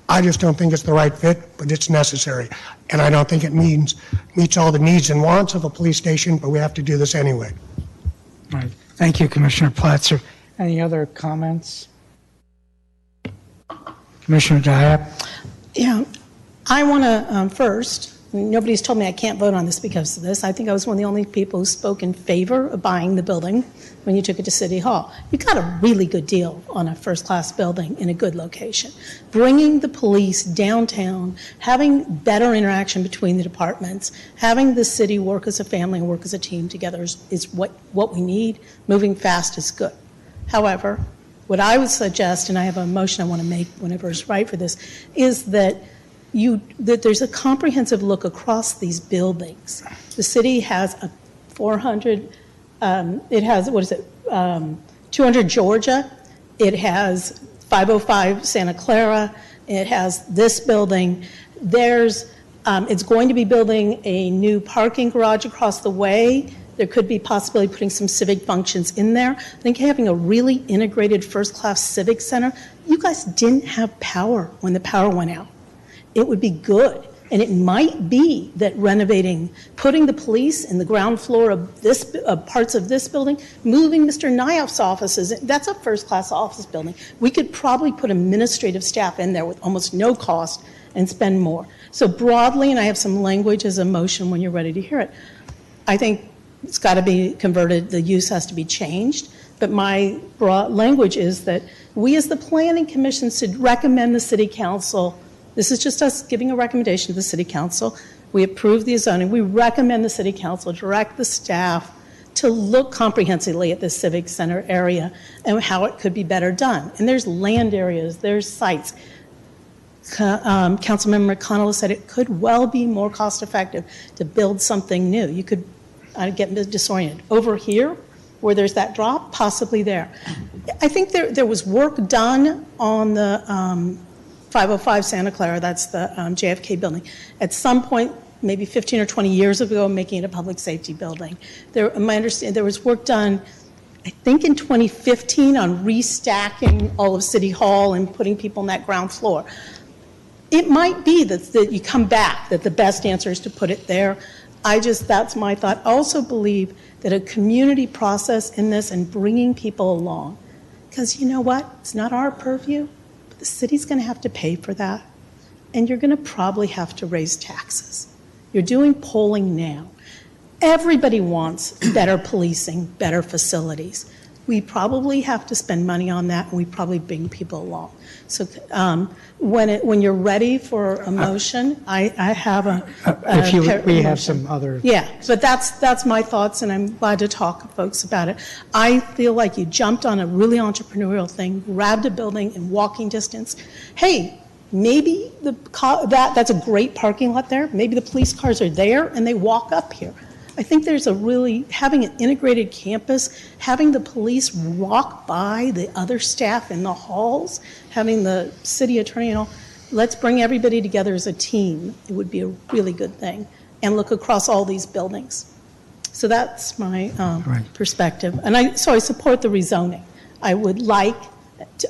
I just don't think it's the right fit, but it's necessary. And I don't think it meets all the needs and wants of a police station, but we have to do this anyway. All right. Thank you, Commissioner Platzer. Any other comments? Commissioner Diab? Yeah, I want to first, nobody's told me I can't vote on this because of this. I think I was one of the only people who spoke in favor of buying the building when you took it to City Hall. You got a really good deal on a first-class building in a good location. Bringing the police downtown, having better interaction between the departments, having the city work as a family and work as a team together is what we need. Moving fast is good. However, what I would suggest, and I have a motion I want to make whenever it's right for this, is that there's a comprehensive look across these buildings. The city has a 400, it has, 200 Georgia, it has 505 Santa Clara, it has this building. It's going to be building a new parking garage across the way. There could be possibly putting some civic functions in there. I think having a really integrated first-class civic center, you guys didn't have power when the power went out. It would be good. And it might be that renovating, putting the police in the ground floor of parts of this building, moving Mr. Nyoff's offices, that's a first-class office building. We could probably put administrative staff in there with almost no cost and spend more. So broadly, and I have some language as a motion when you're ready to hear it, I think it's got to be converted, the use has to be changed, but my broad language is that we as the Planning Commission should recommend the City Council, this is just us giving a recommendation to the City Council, we approve the zoning, we recommend the City Council direct the staff to look comprehensively at the Civic Center area and how it could be better done. And there's land areas, there's sites. Councilmember McConnell said it could well be more cost effective to build something new. You could get disoriented. Over here, where there's that drop, possibly there. I think there was work done on the 505 Santa Clara, that's the JFK building. At some point, maybe 15 or 20 years ago, making it a public safety building. My understanding, there was work done, I think in 2015, on restacking all of City Hall and putting people on that ground floor. It might be that you come back, that the best answer is to put it there. That's my thought. I also believe that a community process in this and bringing people along, because you know what? It's not our purview, but the city's going to have to pay for that, and you're going to probably have to raise taxes. You're doing polling now. Everybody wants better policing, better facilities. We probably have to spend money on that, and we probably bring people along. So when you're ready for a motion, I have we have some other. Yeah, but that's my thoughts, and I'm glad to talk to folks about it. I feel like you jumped on a really entrepreneurial thing, grabbed a building in walking distance. Hey, maybe that's a great parking lot there. Maybe the police cars are there, and they walk up here. I think there's having an integrated campus, having the police walk by the other staff in the halls, having the city attorney, let's bring everybody together as a team. It would be a really good thing. And look across all these buildings. So that's my perspective. And so I support the rezoning. I would like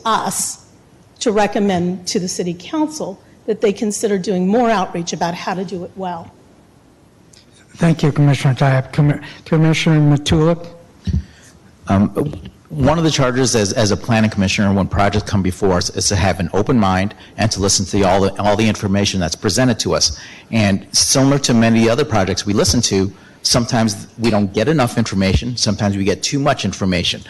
us to recommend to the City Council that they consider doing more outreach about how to do it well. Thank you, Commissioner Diab. Commissioner Matulip? One of the charges as a planning commissioner when projects come before us is to have an open mind and to listen to all the information that's presented to us. And similar to many other projects we listen to, sometimes we don't get enough information, sometimes we get too much information.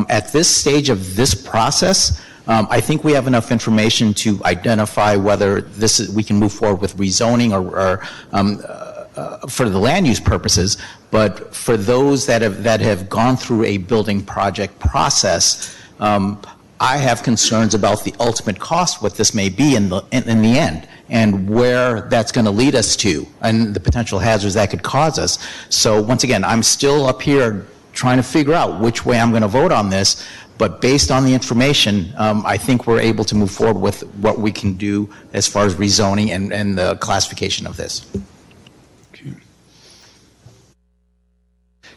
At this stage of this process, I think we have enough information to identify whether we can move forward with rezoning or for the land use purposes, but for those that have gone through a building project process, I have concerns about the ultimate cost, what this may be in the end, and where that's going to lead us to, and the potential hazards that could cause us. So once again, I'm still up here trying to figure out which way I'm going to vote on this, but based on the information, I think we're able to move forward with what we can do as far as rezoning and the classification of this.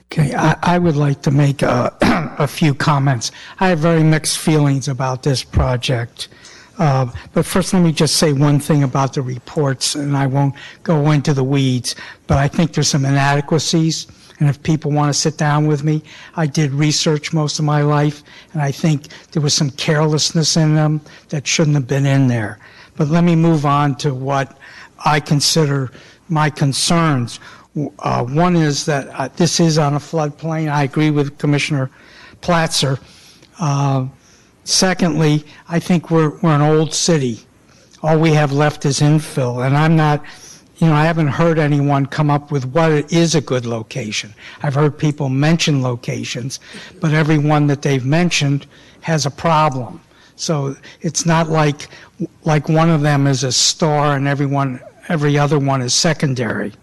Okay, I would like to make a few comments. I have very mixed feelings about this project. But first, let me just say one thing about the reports, and I won't go into the weeds, but I think there's some inadequacies, and if people want to sit down with me, I did research most of my life, and I think there was some carelessness in them that shouldn't have been in there. But let me move on to what I consider my concerns. One is that this is on a floodplain. I agree with Commissioner Platzer. Secondly, I think we're an old city. All we have left is infill, and I'm not, I haven't heard anyone come up with what is a good location. I've heard people mention locations, but every one that they've mentioned has a problem. So it's not like one of them is a star and every other one is secondary.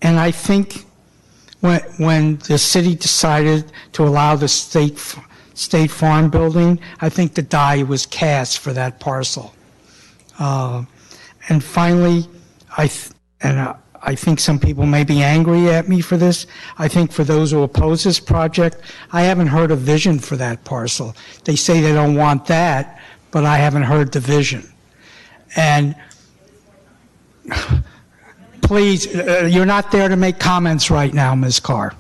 And I think when the city decided to allow the State Farm building, I think the die was cast for that parcel. And finally, I think some people may be angry at me for this. I think for those who oppose this project, I haven't heard a vision for that parcel. They say they don't want that, but I haven't heard the vision. And please, you're not there to make comments right now, Ms. Carr.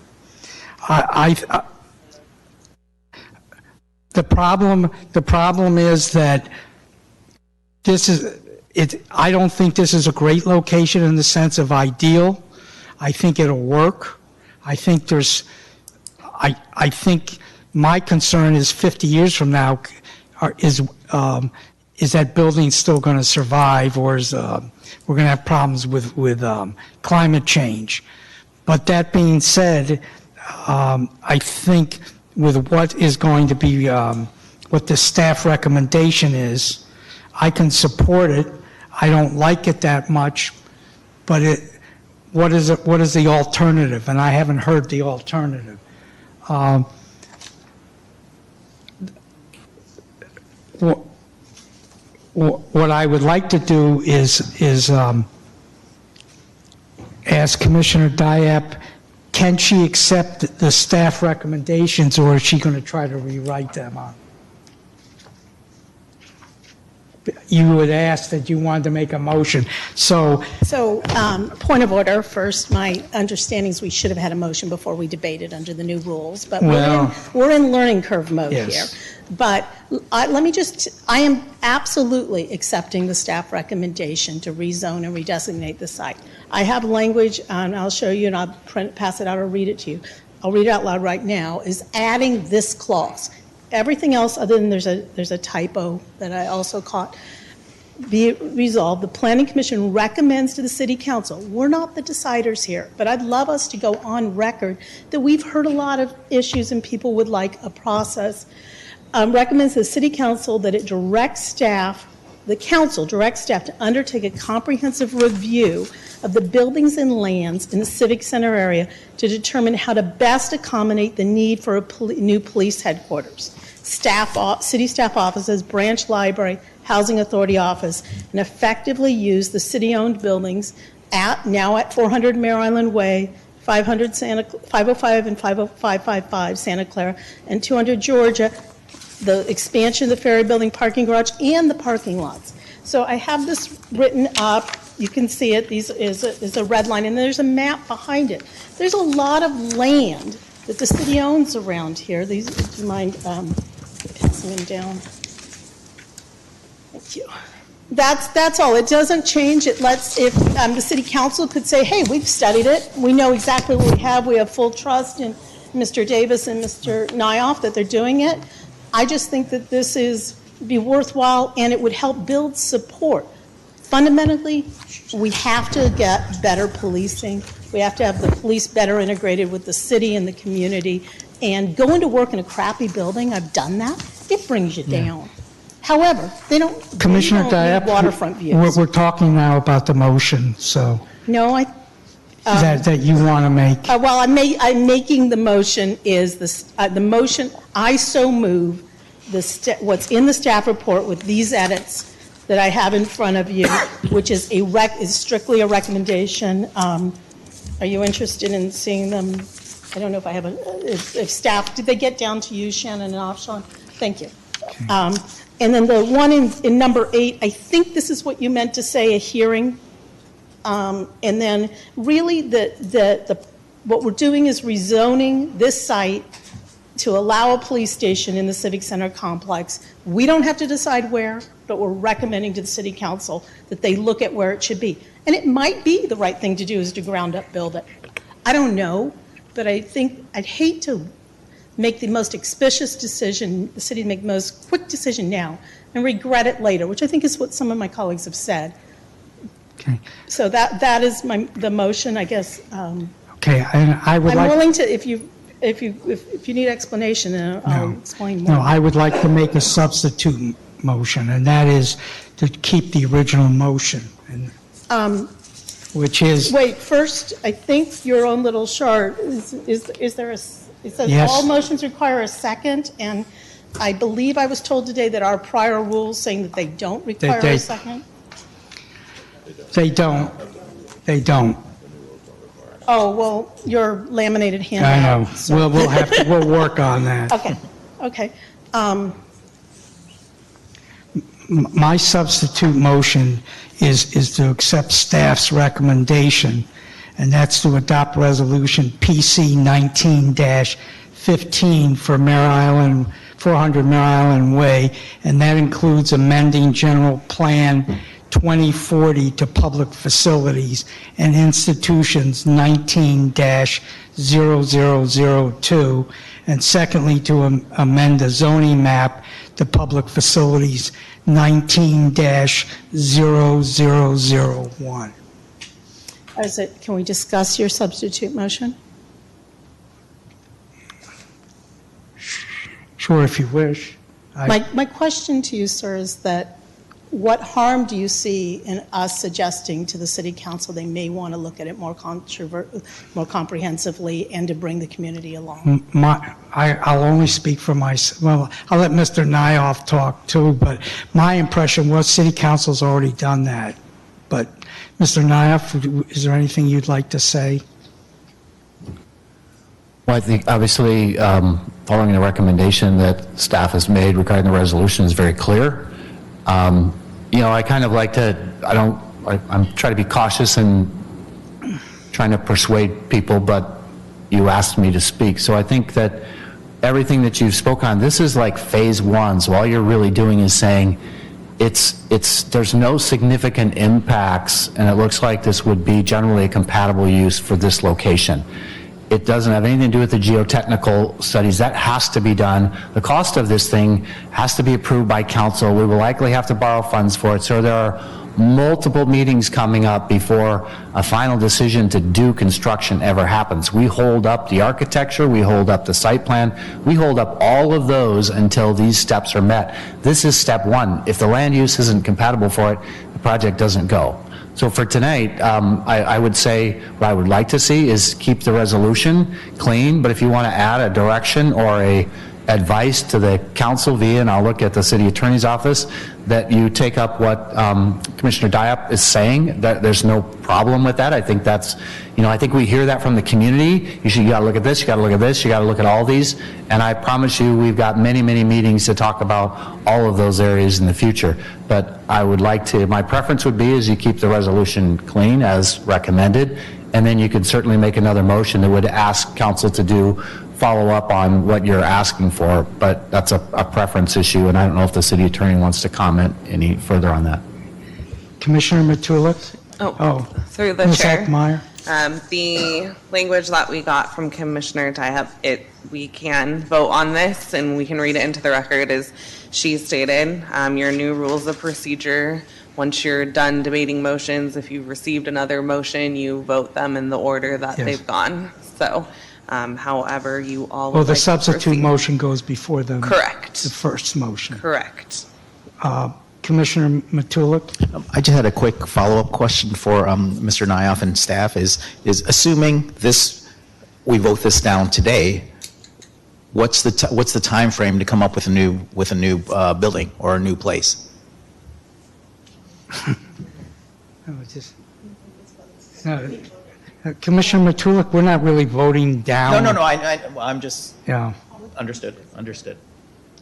The problem is that I don't think this is a great location in the sense of ideal. I think it'll work. I think I think my concern is 50 years from now, is that building still going to survive, or is we're going to have problems with climate change? But that being said, I think with what is going to be what the staff recommendation is, I can support it. I don't like it that much, but what is the alternative? And I haven't heard the alternative. What I would like to do is ask Commissioner Diap, can she accept the staff recommendations, or is she going to try to rewrite them? You would ask that you wanted to make a motion. So point of order first. My understanding is we should have had a motion before we debated under the new rules, but we're in learning curve mode here. But I am absolutely accepting the staff recommendation to rezone and redesignate the site. I have language, and I'll show you, and I'll pass it out or read it to you. I'll read it out loud right now, is adding this clause. Everything else, other than there's a typo that I also caught, be resolved. The Planning Commission recommends to the City Council. We're not the deciders here, but I'd love us to go on record that we've heard a lot of issues and people would like a process. Recommends to the City Council that it directs staff, the Council directs staff to undertake a comprehensive review of the buildings and lands in the Civic Center area to determine how to best accommodate the need for a new police headquarters, city staff offices, branch library, housing authority office, and effectively use the city-owned buildings now at 400 Mare Island Way, 505 and 50555 Santa Clara, and 200 Georgia, the expansion of the Ferry building parking garage, and the parking lots. So I have this written up. You can see it. These is a red line, and there's a map behind it. There's a lot of land that the city owns around here. These, do you mind passing them down? Thank you. That's all. It doesn't change. It lets, if the city council could say, hey, we've studied it. We know exactly what we have. We have full trust in Mr. Davis and Mr. Nyoff that they're doing it. I just think that this be worthwhile, and it would help build support. Fundamentally, we have to get better policing. We have to have the police better integrated with the city and the community. And going to work in a crappy building, I've done that, it brings you down. However, they don't need waterfront views. We're talking now about the motion, so. No, that you want to make. Well, I'm making the motion is the motion, I so move what's in the staff report with these edits that I have in front of you, which is strictly a recommendation. Are you interested in seeing them? I don't know if I have if staff, did they get down to you, Shannon and Afshan? Thank you. And then the one in number 8, I think this is what you meant to say, a hearing. And then really what we're doing is rezoning this site to allow a police station in the Civic Center complex. We don't have to decide where, but we're recommending to the City Council that they look at where it should be. And it might be the right thing to do is to ground up build it. I don't know, but I think I'd hate to make the most expeditious decision, the city to make the most quick decision now and regret it later, which I think is what some of my colleagues have said. Okay. So that is the motion, I guess. Okay, and I would I'm like... willing to, if you need explanation, I'll explain more. No, I would like to make a substitute motion, and that is to keep the original motion, which is... Wait, first, I think your own little chart, is there a... It says Yes. all motions require a second, and I believe I was told today that our prior rules saying that they don't require a second. They don't. They don't. Oh, well, your laminated I handout. know. So- We'll work on that. Okay. My substitute motion is to accept staff's recommendation, and that's to adopt resolution PC 19-15 for 400 Mare Island Way, and that includes amending General Plan 2040 to public facilities and institutions 19-0002, and secondly, to amend the zoning map to public facilities 19-0001. Can we discuss your substitute motion? Sure, if you wish. My question to you, sir, is that what harm do you see in us suggesting to the City Council they may want to look at it more comprehensively and to bring the community along? I'll only speak for myself. Well, I'll let Mr. Nyoff talk too, but my impression was City Council's already done that. But Mr. Nyoff, is there anything you'd like to say? Well, I think obviously following the recommendation that staff has made regarding the resolution is very clear. I kind of like to, I'm trying to be cautious and trying to persuade people, but you asked me to speak. So I think that everything that you've spoken on, this is like phase 1. So all you're really doing is saying there's no significant impacts, and it looks like this would be generally a compatible use for this location. It doesn't have anything to do with the geotechnical studies. That has to be done. The cost of this thing has to be approved by council. We will likely have to borrow funds for it. So there are multiple meetings coming up before a final decision to do construction ever happens. We hold up the architecture, we hold up the site plan, we hold up all of those until these steps are met. This is step 1. If the land use isn't compatible for it, the project doesn't go. So for tonight, I would say what I would like to see is keep the resolution clean, but if you want to add a direction or a advice to the council via, and I'll look at the city attorney's office, that you take up what Commissioner Diop is saying, that there's no problem with that. I think that's, I think we hear that from the community. You got to look at this, you got to look at this, you got to look at all these, and I promise you we've got many, many meetings to talk about all of those areas in the future. But I would like to, my preference would be is you keep the resolution clean as recommended, and then you could certainly make another motion that would ask council to do follow up on what you're asking for, but that's a preference issue, and I don't know if the city attorney wants to comment any further on that. Commissioner Matulik? Through the Ms. chair. Heckmeyer? The language that we got from Commissioner Diop, we can vote on this and we can read it into the record as she stated. Your new rules of procedure, once you're done debating motions, if you've received another motion, you vote them in the order that they've gone. So however you all would Well, the like to substitute proceed. motion goes before the first motion. Correct. Commissioner Matulik? I just had a quick follow-up question for Mr. Nyoff and staff is assuming we vote this down today, what's the time frame to come up with a new building or a new place? Commissioner Matulik, we're not really voting down. No, I'm just understood.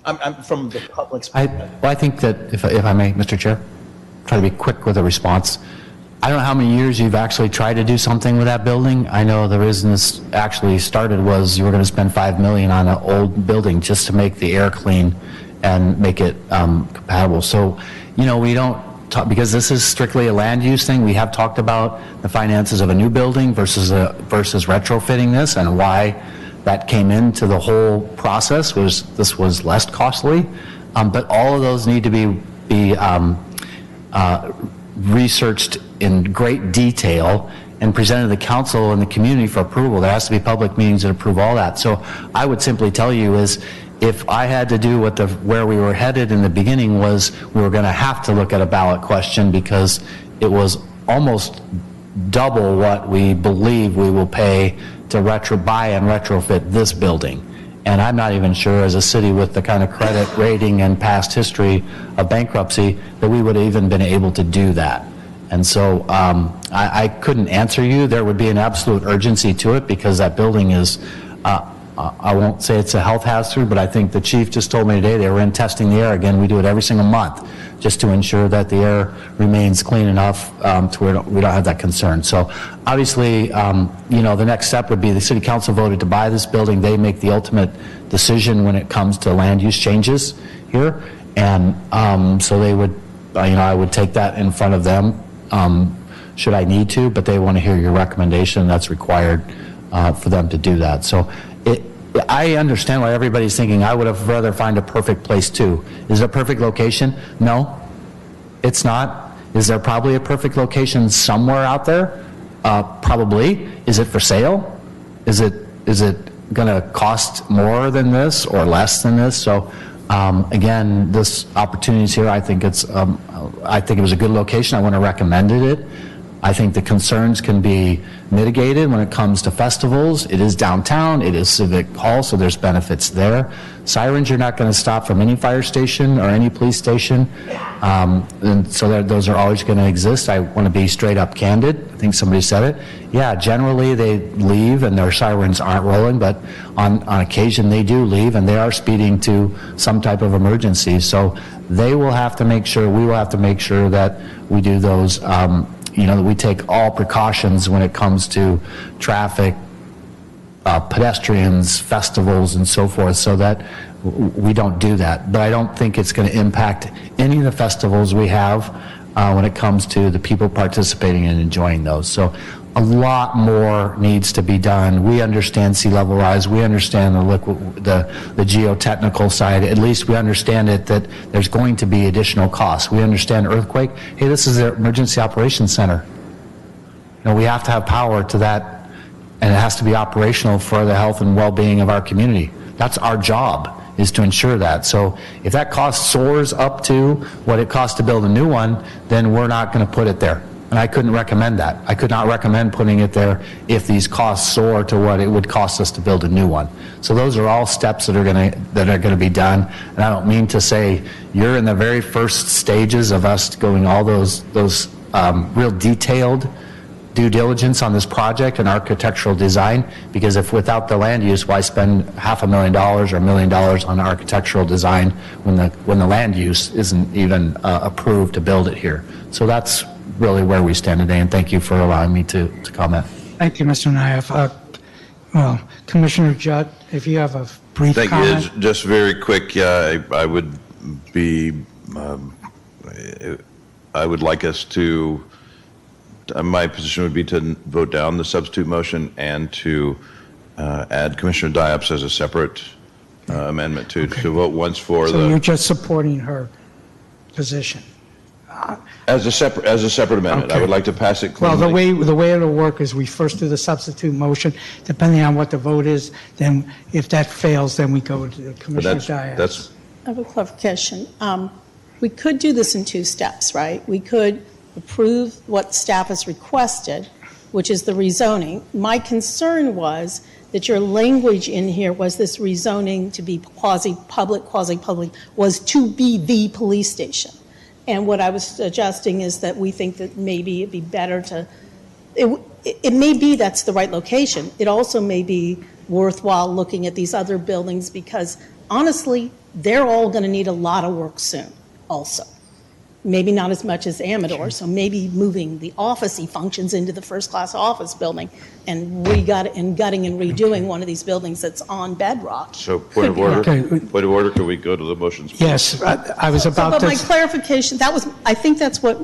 I'm from the public's. I think that, if I may, Mr. Chair, try to be quick with a response. I don't know how many years you've actually tried to do something with that building. I know the reason this actually started was you were going to spend $5 million on an old building just to make the air clean and make it compatible. So, you know, we don't talk, because this is strictly a land use thing. We have talked about the finances of a new building versus retrofitting this, and why that came into the whole process was this was less costly. But all of those need to be researched in great detail and presented to the council and the community for approval. There has to be public meetings that approve all that. So I would simply tell you is, if I had to do where we were headed in the beginning was we were going to have to look at a ballot question, because it was almost double what we believe we will pay to buy and retrofit this building. And I'm not even sure, as a city with the kind of credit rating and past history of bankruptcy, that we would have even been able to do that. And so I couldn't answer you. There would be an absolute urgency to it, because that building is, I won't say it's a health hazard, but I think the chief just told me today they were in testing the air again. We do it every single month just to ensure that the air remains clean enough to where we don't have that concern. So obviously, you know, the next step would be the city council voted to buy this building. They make the ultimate decision when it comes to land use changes here. And so they would, you know, I would take that in front of them should I need to, but they want to hear your recommendation. That's required for them to do that. So I understand why everybody's thinking, I would have rather find a perfect place too. Is it a perfect location? No, it's not. Is there probably a perfect location somewhere out there? Probably. Is it for sale? Is it going to cost more than this or less than this? So again, this opportunity is here. I think it was a good location. I want to recommend it. I think the concerns can be mitigated when it comes to festivals. It is downtown, it is Civic Hall, so there's benefits there. Sirens, you're not going to stop from any fire station or any police station, and so those are always going to exist. I want to be straight up candid. I think somebody said it. Yeah, generally they leave and their sirens aren't rolling, but on occasion they do leave and they are speeding to some type of emergency. So they will have to make sure, we will have to make sure that we do those you know, that we take all precautions when it comes to traffic, pedestrians, festivals, and so forth, so that we don't do that. But I don't think it's going to impact any of the festivals we have when it comes to the people participating and enjoying those. So a lot more needs to be done. We understand sea level rise. We understand the geotechnical side. At least we understand it, that there's going to be additional costs. We understand earthquake. Hey, this is the emergency operations center. You know, we have to have power to that, and it has to be operational for the health and well-being of our community. That's our job, is to ensure that. So if that cost soars up to what it costs to build a new one, then we're not going to put it there. And I couldn't recommend that. I could not recommend putting it there if these costs soar to what it would cost us to build a new one. So those are all steps that are going to be done. And I don't mean to say you're in the very first stages of us going all those real detailed due diligence on this project and architectural design, because if without the land use, why spend $500,000 or $1 million on architectural design when the land use isn't even approved to build it here? So that's really where we stand today, and thank you for allowing me to comment. Thank you, Mr. Naif. Well, Commissioner Judd, if you have a brief comment. Thank you. Just very quick, I would be, I would like us to, my position would be to vote down the substitute motion and to add Commissioner Diop's as a separate amendment to vote once for so you're just supporting her position? As a separate amendment. Okay. I would like to pass it cleanly. Well, the way it'll work is we first do the substitute motion, depending on what the vote is. Then, if that fails, then we go to Commissioner Diop. I have a clarification. We could do this in two steps, right? We could approve what staff has requested, which is the rezoning. My concern was that your language in here was this rezoning to be quasi-public, was to be the police station. And what I was suggesting is that we think that maybe it'd be better to, it may be that's the right location. It also may be worthwhile looking at these other buildings, because honestly, they're all going to need a lot of work soon also. Maybe not as much as Amador, so maybe moving the office-y functions into the first-class office building and gutting and redoing one of these buildings that's on bedrock. So point of order, could we go to the motions? Yes, I was about But to. my clarification, I think that's what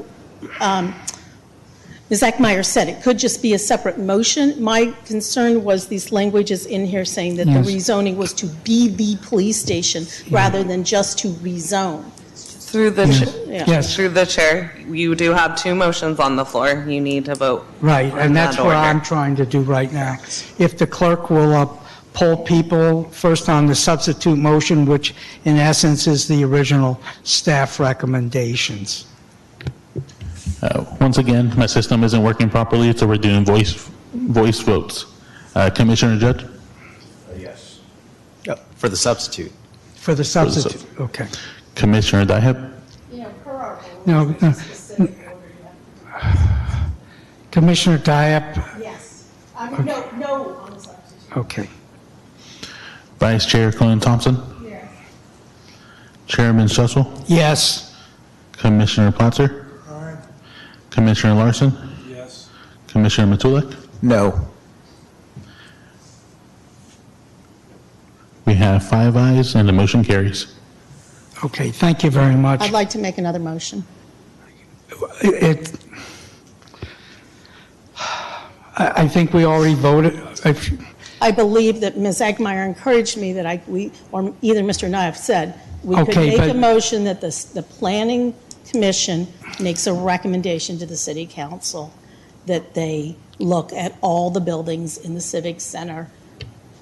Ms. Eckmeyer said. It could just be a separate motion. My concern was these languages in here saying that the rezoning was to be the police station rather than just to rezone. Through the chair, you do have two motions on the floor. You need to vote. Right, and that's what I'm trying to do right now. If the clerk will poll people first on the substitute motion, which in essence is the original staff recommendations. Once again, my system isn't working properly, so we're doing voice votes. Commissioner Judd? Yes. For the substitute. For the substitute, okay. Commissioner Diheb? No. Commissioner Diep? Yes. No on the substitute. Okay. Vice Chair Cohen-Thompson? Yes. Chairman Schussel? Yes. Commissioner Platzer? Aye. Commissioner Larson? Yes. Commissioner Matulak? No. We have 5 ayes and the motion carries. Okay, thank you very much. I'd like to make another motion. I think we already voted. I believe that Ms. Eckmeyer encouraged me that or either Mr. Naif said, we could make a motion that the Planning Commission makes a recommendation to the City Council that they look at all the buildings in the Civic Center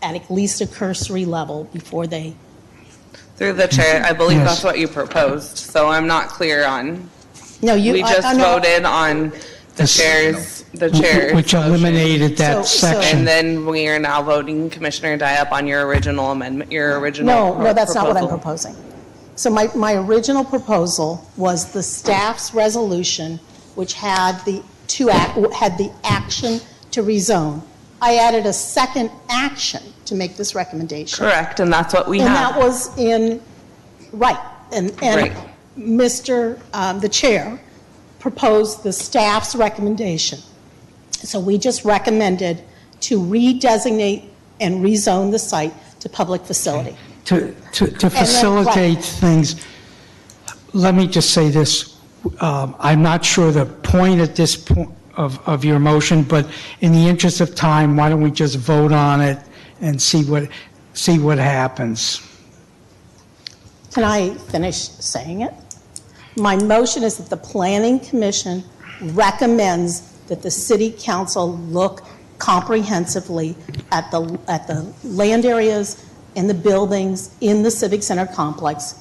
at least a cursory level before they. Through the chair, I believe that's what you proposed, so I'm not clear on. No, we just voted on the chair's which eliminated that section. And then we are now voting, Commissioner Diep, on your original amendment, your original No, that's not what I'm proposing. So my original proposal was the staff's resolution, which had the action to rezone. I added a second action to make this recommendation. Correct, and that's what we have. And that was right. And Mr. The chair proposed the staff's recommendation. So we just recommended to redesignate and rezone the site to public facility. To facilitate things, let me just say this. I'm not sure the point at this point of your motion, but in the interest of time, why don't we just vote on it and see what happens? Can I finish saying it? My motion is that the Planning Commission recommends that the City Council look comprehensively at the land areas and the buildings in the Civic Center complex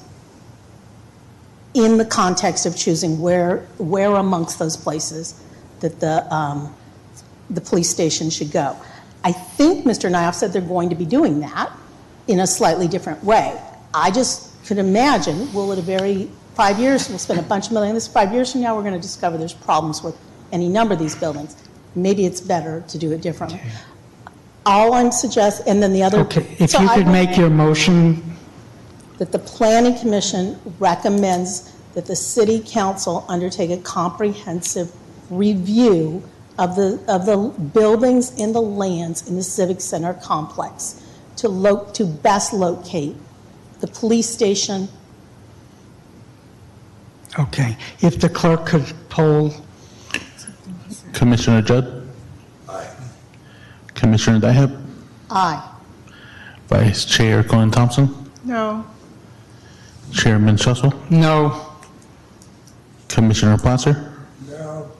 in the context of choosing where amongst those places that the police station should go. I think Mr. Naif said they're going to be doing that in a slightly different way. I just could imagine, 5 years, we'll spend a bunch of millions. 5 years from now, we're going to discover there's problems with any number of these buildings. Maybe it's better to do it differently. Okay. All I'm suggesting, and then the other. Okay, if you could make your motion. That the Planning Commission recommends that the City Council undertake a comprehensive review of the buildings and the lands in the Civic Center complex to best locate the police station. Okay. If the clerk could poll. Commissioner Judd? Aye. Commissioner Diheb? Aye. Vice Chair Cohen-Thompson? No. Chairman Schussel? No. Commissioner Platzer? No.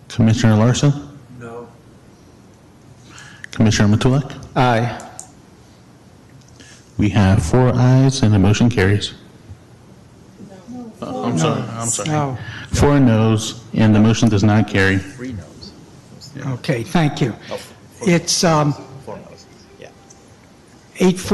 Commissioner Larson? No. Commissioner Matulak? Aye. We have 4 ayes and the motion carries. I'm sorry. No. 4 noes and the motion does not carry. 3 noes. Okay, thank you. Oh, It's 4 noes. Yeah. 8:40.